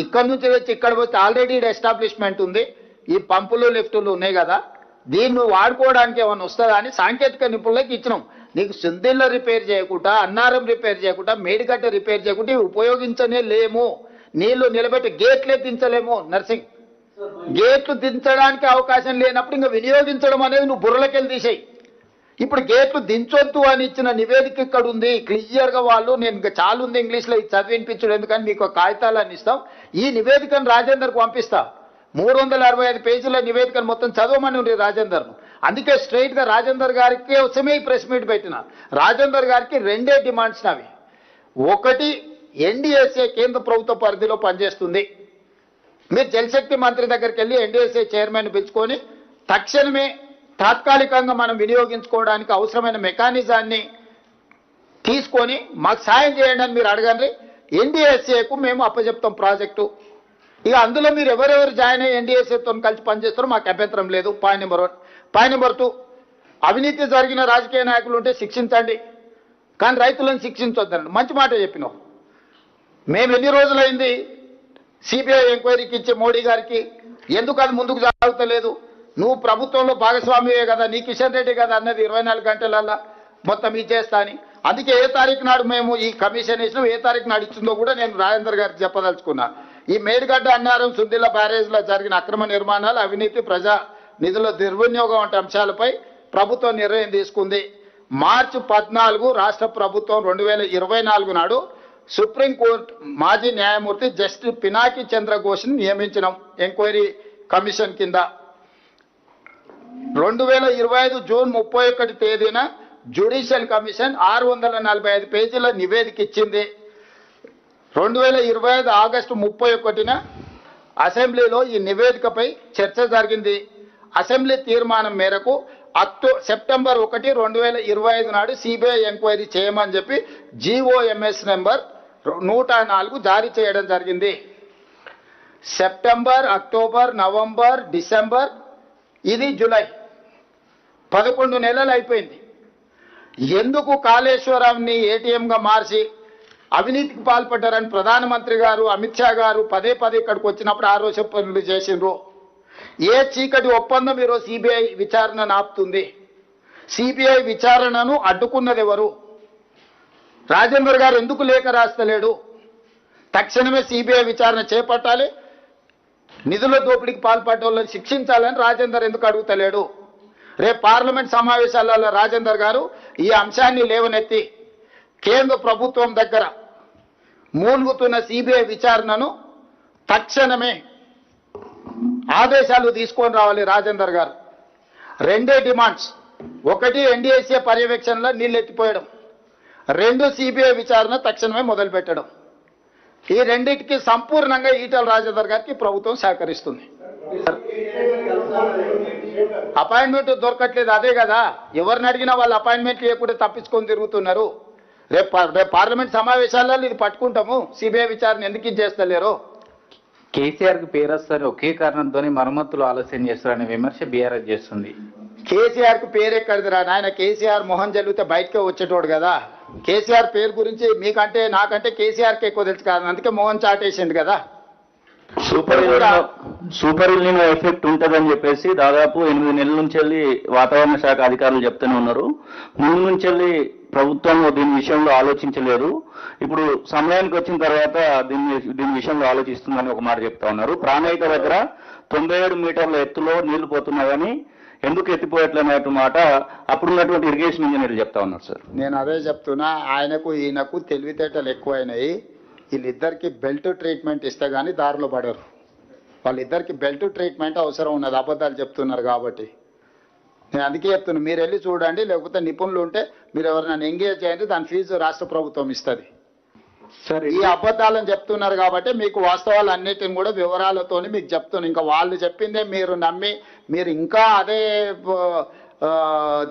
ఇక్కడ నుంచి వచ్చి ఇక్కడ పోతే ఆల్రెడీ ఎస్టాబ్లిష్మెంట్ ఉంది, ఈ పంపులు లిఫ్టులు ఉన్నాయి కదా, దీన్ని వాడుకోవడానికి ఏమైనా వస్తుందా అని సాంకేతిక నిపుణులకి ఇచ్చినాం. నీకు సుందిళ్ళ రిపేర్ చేయకుండా, అన్నారం రిపేర్ చేయకుండా, మేడిగడ్డ రిపేర్ చేయకుండా ఇవి ఉపయోగించనే లేము. నీళ్లు నిలబెట్టి గేట్లే దించలేము. నర్సింగ్ గేట్లు దించడానికి అవకాశం లేనప్పుడు ఇంకా వినియోగించడం అనేది నువ్వు బుర్రలకెళ్ళి తీసేయి. ఇప్పుడు గేట్లు దించొద్దు అని ఇచ్చిన నివేదిక ఇక్కడ ఉంది క్లియర్గా. వాళ్ళు నేను ఇంకా చాలా ఉంది ఇంగ్లీష్లో ఇది చదివినిపించడం ఎందుకని మీకు కాగితాలన్నీ ఇస్తాం. ఈ నివేదికను రాజేందర్కు పంపిస్తా. 365 పేజీల నివేదికను మొత్తం చదవమని ఉంది రాజేందర్ను. అందుకే స్ట్రైట్గా రాజేందర్ గారికి కోసమే ఈ ప్రెస్ మీట్ పెట్టిన. రాజేందర్ గారికి 2 డిమాండ్స్ నావి. ఒకటి, ఎన్డీఎస్ఏ కేంద్ర ప్రభుత్వ పరిధిలో పనిచేస్తుంది. మీరు జలశక్తి మంత్రి దగ్గరికి వెళ్ళి ఎన్డీఎస్ఏ చైర్మన్ పిలుచుకొని తక్షణమే తాత్కాలికంగా మనం వినియోగించుకోవడానికి అవసరమైన మెకానిజాన్ని తీసుకొని మాకు సాయం చేయండి అని మీరు అడగండి. ఎన్డీఎస్ఏకు మేము అప్పచెప్తాం ప్రాజెక్టు. ఇక అందులో మీరు ఎవరెవరు జాయిన్ అయ్యి ఎన్డీఎస్ఏతో కలిసి పనిచేస్తారో మాకు అభ్యంతరం లేదు. Point number 1. పాయింట్ నెంబర్ 2, అవినీతి జరిగిన రాజకీయ నాయకులు ఉంటే శిక్షించండి, కానీ రైతులను శిక్షించొద్దండి. మంచి మాట చెప్పినావు. మేము ఎన్ని రోజులైంది సిబిఐ ఎంక్వైరీకి ఇచ్చే మోడీ గారికి, ఎందుకు అది ముందుకు సాగుతలేదు? నువ్వు ప్రభుత్వంలో భాగస్వామ్యే కదా, నీ కిషన్ రెడ్డి కదా అన్నది 24 గంటలల్లా మొత్తం ఇచ్చేస్తా అని. అందుకే ఏ తారీఖు నాడు మేము ఈ కమిషన్ ఇచ్చినాం, ఏ తారీఖు నాడు ఇచ్చిందో కూడా నేను రాజేందర్ గారికి చెప్పదలుచుకున్నా. ఈ మేడిగడ్డ, అన్నారం, సుద్దిల బ్యారేజ్లో జరిగిన అక్రమ నిర్మాణాలు, అవినీతి, ప్రజా నిధుల దుర్వినియోగం వంటి అంశాలపై ప్రభుత్వం నిర్ణయం తీసుకుంది. మార్చి 14 రాష్ట్ర ప్రభుత్వం 2024 నాడు సుప్రీంకోర్టు మాజీ న్యాయమూర్తి జస్టిస్ పినాకి చంద్ర ఘోష్ని నియమించినాం ఎంక్వైరీ కమిషన్ కింద. 2025 జూన్ 31 తేదీన జ్యుడిషియల్ కమిషన్ 645 పేజీల నివేదిక ఇచ్చింది. 2025 ఆగస్టు 31న అసెంబ్లీలో ఈ నివేదికపై చర్చ జరిగింది. అసెంబ్లీ తీర్మానం మేరకు సెప్టెంబర్ 1, 2025 నాడు సిబిఐ ఎంక్వైరీ చేయమని చెప్పి జీఓఎంఎస్ నెంబర్ 104 జారీ చేయడం జరిగింది. సెప్టెంబర్, అక్టోబర్, నవంబర్, డిసెంబర్, ఇది జూలై, 11 నెలలు అయిపోయింది. ఎందుకు కాళేశ్వరాన్ని ఏటీఎంగా మార్చి అవినీతికి పాల్పడ్డారని ప్రధానమంత్రి గారు, అమిత్ షా గారు పదే ఇక్కడికి వచ్చినప్పుడు ఆరోపణలు చేసిండ్రు. ఏ చీకటి ఒప్పందం ఈరోజు సిబిఐ విచారణను ఆపుతుంది? సిబిఐ విచారణను అడ్డుకున్నది ఎవరు? రాజేందర్ గారు ఎందుకు లేఖ రాస్తలేడు? తక్షణమే సిబిఐ విచారణ చేపట్టాలి, నిధుల దోపిడీకి పాల్పడ్డ వాళ్ళని శిక్షించాలని రాజేందర్ ఎందుకు అడుగుతలేడు? రేపు పార్లమెంట్ సమావేశాలలో రాజేందర్ గారు ఈ అంశాన్ని లేవనెత్తి కేంద్ర ప్రభుత్వం దగ్గర మూలుగుతున్న సిబిఐ విచారణను తక్షణమే ఆదేశాలు తీసుకొని రావాలి రాజేందర్ గారు. 2 డిమాండ్స్. 1, ఎన్డీఎస్ఏ పర్యవేక్షణలో నీళ్ళు ఎత్తిపోయడం. 2, సిబిఐ విచారణ తక్షణమే మొదలు పెట్టడం. ఈ రెండింటికి సంపూర్ణంగా ఈటల రాజేందర్ గారికి ప్రభుత్వం సహకరిస్తుంది. అపాయింట్మెంట్ దొరకట్లేదు, అదే కదా. ఎవరిని అడిగినా వాళ్ళు అపాయింట్మెంట్ లేకుండా తప్పించుకొని తిరుగుతున్నారు. రేపు పార్లమెంట్ సమావేశాలలో ఇది పట్టుకుంటాము. సిబిఐ విచారణ ఎందుకు చేస్తలేరు? కేసీఆర్ కి పేరు వస్తారు, ఒకే కారణంతో మరమ్మతులు ఆలస్యం చేస్తారనే విమర్శ బీఆర్ఎస్ చేస్తుంది. కేసీఆర్ కు పేరు ఎక్కడిదిరా నాయన? కేసీఆర్ మొహం జల్లితే బయటకే వచ్చేటోడు కదా. కేసీఆర్ పేరు గురించి మీకంటే నాకంటే కేసీఆర్కి ఎక్కువ తెలుసు కదా, అందుకే మోహన్ చాటేసింది కదా. సూపర్ ఎల్నినో ఎఫెక్ట్ ఉంటుందని చెప్పేసి దాదాపు 8 నెలల నుంచి వెళ్ళి వాతావరణ శాఖ అధికారులు చెప్తూనే ఉన్నారు. ముందు నుంచి వెళ్ళి ప్రభుత్వం దీని విషయంలో ఆలోచించలేదు. ఇప్పుడు సమయానికి వచ్చిన తర్వాత దీని విషయంలో ఆలోచిస్తుందని ఒక మాట చెప్తా ఉన్నారు. ప్రాణహిత దగ్గర 97 మీటర్ల ఎత్తులో నీళ్లు పోతున్నాయని ఎందుకు ఎత్తిపోయట్లనేటు మాట అప్పుడున్నటువంటి ఇరిగేషన్ ఇంజనీర్లు చెప్తా ఉన్నారు సార్. నేను అదే చెప్తున్నా, ఆయనకు ఈయనకు తెలివితేటలు ఎక్కువైనాయి. వీళ్ళిద్దరికి బెల్ట్ ట్రీట్మెంట్ ఇస్తే కానీ దారిలో పడరు. వాళ్ళిద్దరికి బెల్ట్ ట్రీట్మెంట్ అవసరం ఉన్నది, అబద్ధాలు చెప్తున్నారు కాబట్టి. నేను అందుకే చెప్తున్నా, మీరు వెళ్ళి చూడండి, లేకపోతే నిపుణులు ఉంటే మీరు ఎవరైనా ఎంగేజ్ చేయండి, దాని ఫీజు రాష్ట్ర ప్రభుత్వం ఇస్తుంది. ఈ అబద్ధాలను చెప్తున్నారు కాబట్టి మీకు వాస్తవాలు అన్నిటిని కూడా వివరాలతోని మీకు చెప్తున్నాను. ఇంకా వాళ్ళు చెప్పిందే మీరు నమ్మి మీరు ఇంకా అదే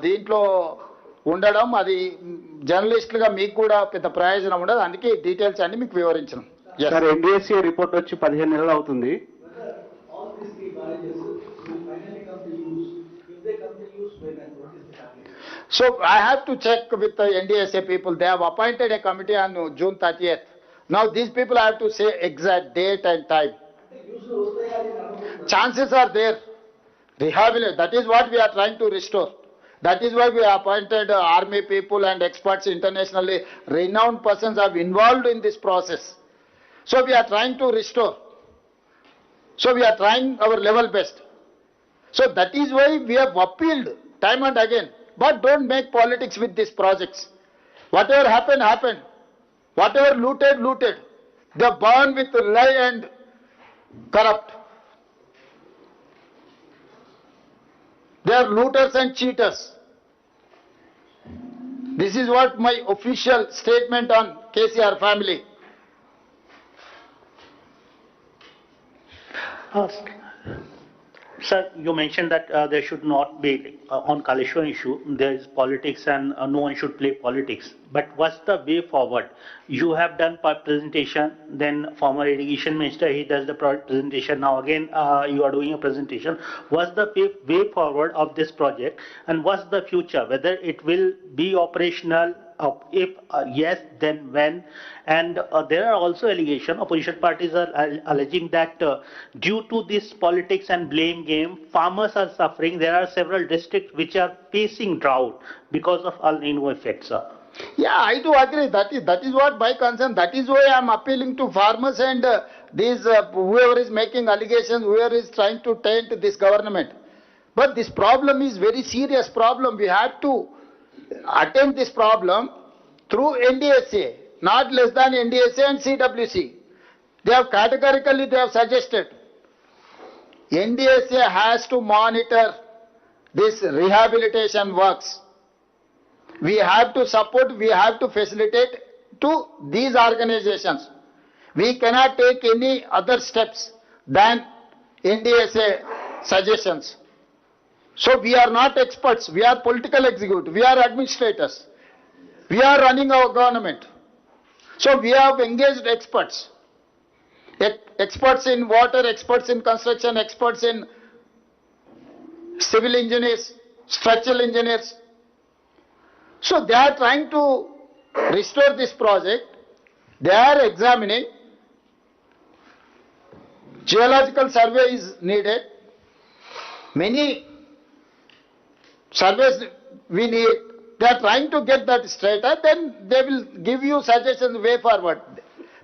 దీంట్లో ఉండడం, అది జర్నలిస్టులుగా మీకు కూడా పెద్ద ప్రయోజనం ఉండదు. అందుకే డీటెయిల్స్ అన్ని మీకు వివరించడం. ఎన్డీఎస్ఏ రిపోర్ట్ వచ్చి 15 నెలలు అవుతుంది. So I have to check with the NDSA people. They have appointed a committee on June 30th. Now these people have to say exact date and time. Chances are there. Rehabilitate, that is what we are trying to restore. That is why we appointed army people and experts, internationally renowned persons are involved in this process. So we are trying to restore. So we are trying our level best. So that is why we have appealed time and again. But don't make politics with these projects. Whatever happened, happened. Whatever looted, looted. They burn with lie and corrupt. They are looters and cheaters. This is what my official statement on KCR family. Sir, you mentioned that there should not be, on Kaleshwaram issue, there is politics and no one should play politics. But what's the way forward? You have done presentation, then former irrigation minister, he does the presentation. Now again, you are doing a presentation. What's the way forward of this project and what's the future? Whether it will be operational, if yes, then when? And there are also allegations, opposition parties are alleging that due to this politics and blame game, farmers are suffering. There are several districts which are facing drought because of El Nino effect, sir. Yeah, I do agree. That is what my concern. That is why I am appealing to farmers and whoever is making allegations, whoever is trying to taint this government. But this problem is very serious problem. We have to attend this problem through NDSA, not less than NDSA and CWC. They have categorically suggested NDSA has to monitor this rehabilitation works. We have to support, we have to facilitate to these organizations. We cannot take any other steps than NDSA suggestions. So we are not experts, we are political executive, we are administrators. We are running our government. So we have engaged experts. Experts in water, experts in construction, experts in civil engineers, structural engineers. So they are trying to restore this project. They are examining. Geological survey is needed. Many surveys we need. They are trying to get that straighter, then they will give you suggestions way forward.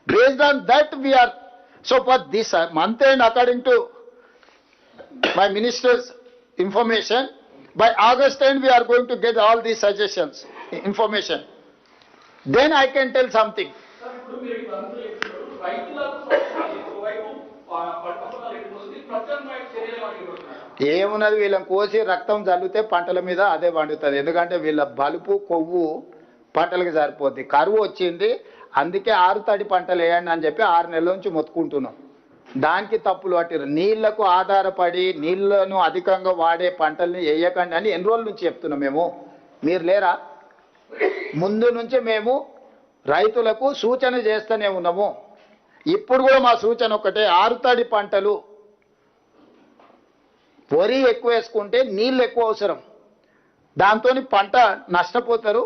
Based on that we are, so for this month end, according to my minister's information, by August end we are going to get all these suggestions, information. Then I can tell something. ఏమున్నది వీళ్ళని కోసి రక్తం చల్లితే పంటల మీద అదే పండుతుంది. ఎందుకంటే వీళ్ళ బలుపు కొవ్వు పంటలకు సరిపోద్ది. కరువు వచ్చింది, అందుకే ఆరుతడి పంటలు వేయండి అని చెప్పి 6 నెలల నుంచి మొత్తుకుంటున్నాం. దానికి తప్పులు పట్టిరు. నీళ్లకు ఆధారపడి నీళ్లను అధికంగా వాడే పంటల్ని వేయకండి అని ఎన్ని రోజుల నుంచి చెప్తున్నాం మేము. మీరు లేరా? ముందు నుంచి మేము రైతులకు సూచన చేస్తూనే ఉన్నాము. ఇప్పుడు కూడా మా సూచన ఒకటే, ఆరుతడి పంటలు వరి ఎక్కువ వేసుకుంటే నీళ్ళు ఎక్కువ అవసరం, దాంతో పంట నష్టపోతారు.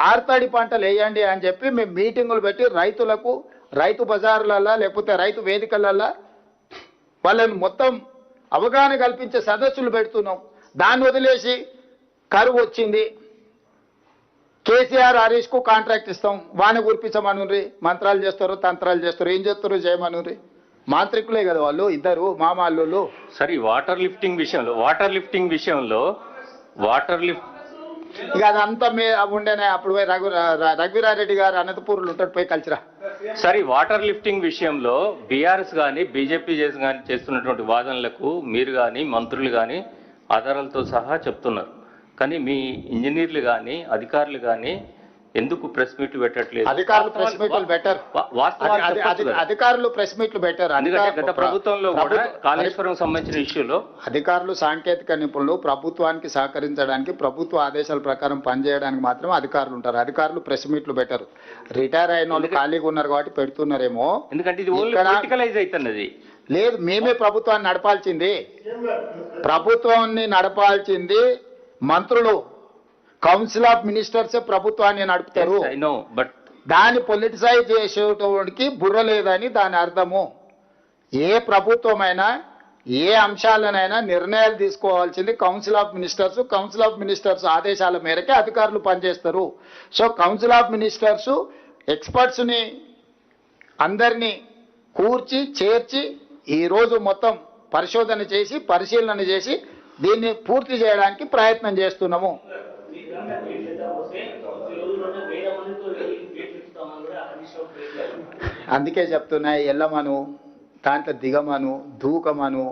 ఆరుతడి పంటలు వేయండి అని చెప్పి మేము మీటింగులు పెట్టి రైతులకు రైతు బజార్లల్లో లేకపోతే రైతు వేదికలల్లో వాళ్ళని మొత్తం అవగాహన కల్పించే సదస్సులు పెడుతున్నాం. దాన్ని వదిలేసి కరువు వచ్చింది, కేసీఆర్ హరీష్కు కాంట్రాక్ట్ ఇస్తాం, వాన కురిపించమనుండ్రి, మంత్రాలు చేస్తారు, తంత్రాలు చేస్తారు, ఏం చేస్తారు చేయమనుండ్రి. మాంత్రికులే కదా వాళ్ళు ఇద్దరు మామాళ్ళు. సరే వాటర్ లిఫ్టింగ్ విషయంలో ఇక అదంతా ఉండేనే. అప్పుడు పోయి రఘువీరారెడ్డి గారు అనంతపూర్లో ఉంటాడు, పోయి కలిసిరా. సరే వాటర్ లిఫ్టింగ్ విషయంలో బీఆర్ఎస్ కానీ బీజేపీ చేస్తున్నటువంటి వాదనలకు మీరు కానీ మంత్రులు కానీ ఆధారాలతో సహా చెప్తున్నారు. కానీ మీ ఇంజనీర్లు కానీ అధికారులు కానీ ఎందుకు ప్రెస్ మీట్లు పెట్టట్లేదు? అధికారులు ప్రెస్ మీట్లు పెట్టారు. అధికారులు ప్రెస్ మీట్లు పెట్టారు. ఎందుకంటే గత ప్రభుత్వంలో కూడా కాళేశ్వరం సంబంధించిన ఇష్యూలో అధికారులు సాంకేతిక నిపుణులు ప్రభుత్వానికి సహకరించడానికి, ప్రభుత్వ ఆదేశాల ప్రకారం పనిచేయడానికి మాత్రం అధికారులు ఉంటారు. అధికారులు ప్రెస్ మీట్లు పెట్టారు. రిటైర్ అయిన వాళ్ళు ఖాళీగా ఉన్నారు కాబట్టి పెడుతున్నారేమో. ఎందుకంటే ఇది పొలిటికలైజ్ అవుతున్నది. లేదు, మేమే ప్రభుత్వాన్ని నడపాల్సింది. ప్రభుత్వాన్ని నడపాల్సింది మంత్రులు, కౌన్సిల్ ఆఫ్ మినిస్టర్స్ ప్రభుత్వాన్ని నడుపుతారు. దాన్ని పొలిటిసైజ్ చేసేటోడికి బుర్ర లేదని దాని అర్థము. ఏ ప్రభుత్వమైనా ఏ అంశాలనైనా నిర్ణయాలు తీసుకోవాల్సింది council of ministers. Council of ministers ఆదేశాల మేరకే అధికారులు పనిచేస్తారు. సో కౌన్సిల్ ఆఫ్ మినిస్టర్స్ ఎక్స్పర్ట్స్ని అందరినీ కూర్చి చేర్చి ఈరోజు మొత్తం పరిశోధన చేసి పరిశీలన చేసి దీన్ని పూర్తి చేయడానికి ప్రయత్నం చేస్తున్నాము. అందుకే చెప్తున్నా, ఎల్లమను, దాంట్లో దిగమను, దూకమను,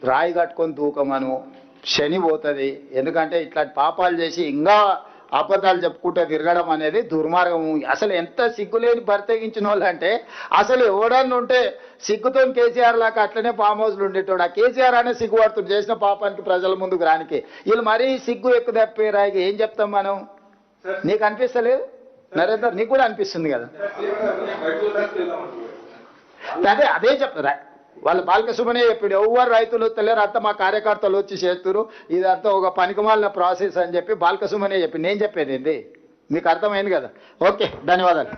రాయి కట్టుకొని దూకమను, శని పోతుంది. ఎందుకంటే ఇట్లాంటి పాపాలు చేసి ఇంకా అబద్ధాలు చెప్పుకుంటూ తిరగడం అనేది దుర్మార్గము. అసలు ఎంత సిగ్గులేని బరితెగించిన వాళ్ళు అంటే, అసలు ఎవడన్నా ఉంటే సిగ్గుతో కేసీఆర్ లాగా అట్లనే ఫామ్ హౌస్లు ఉండేటోడు. ఆ కేసీఆర్ అనే సిగ్గుపడుతుంది చేసిన పాపానికి ప్రజల ముందుకు రానికి. వీళ్ళు మరీ సిగ్గు ఎక్కువ తప్పిరా. ఏం చెప్తాం మనం? నీకు అనిపిస్తలేదు నరేందర్? నీకు కూడా అనిపిస్తుంది కదా. అదే చెప్తారా వాళ్ళు బాలక సుమనే చెప్పాడు, ఎవరు రైతులు తెలియరు అంతా మా కార్యకర్తలు వచ్చి చేస్తున్నారు, ఇదంతా ఒక పనికిమాలిన ప్రాసెస్ అని చెప్పి బాలక సుమనే చెప్పి. నేను చెప్పేది ఏంటి మీకు అర్థమైంది కదా. ఓకే, ధన్యవాదాలు.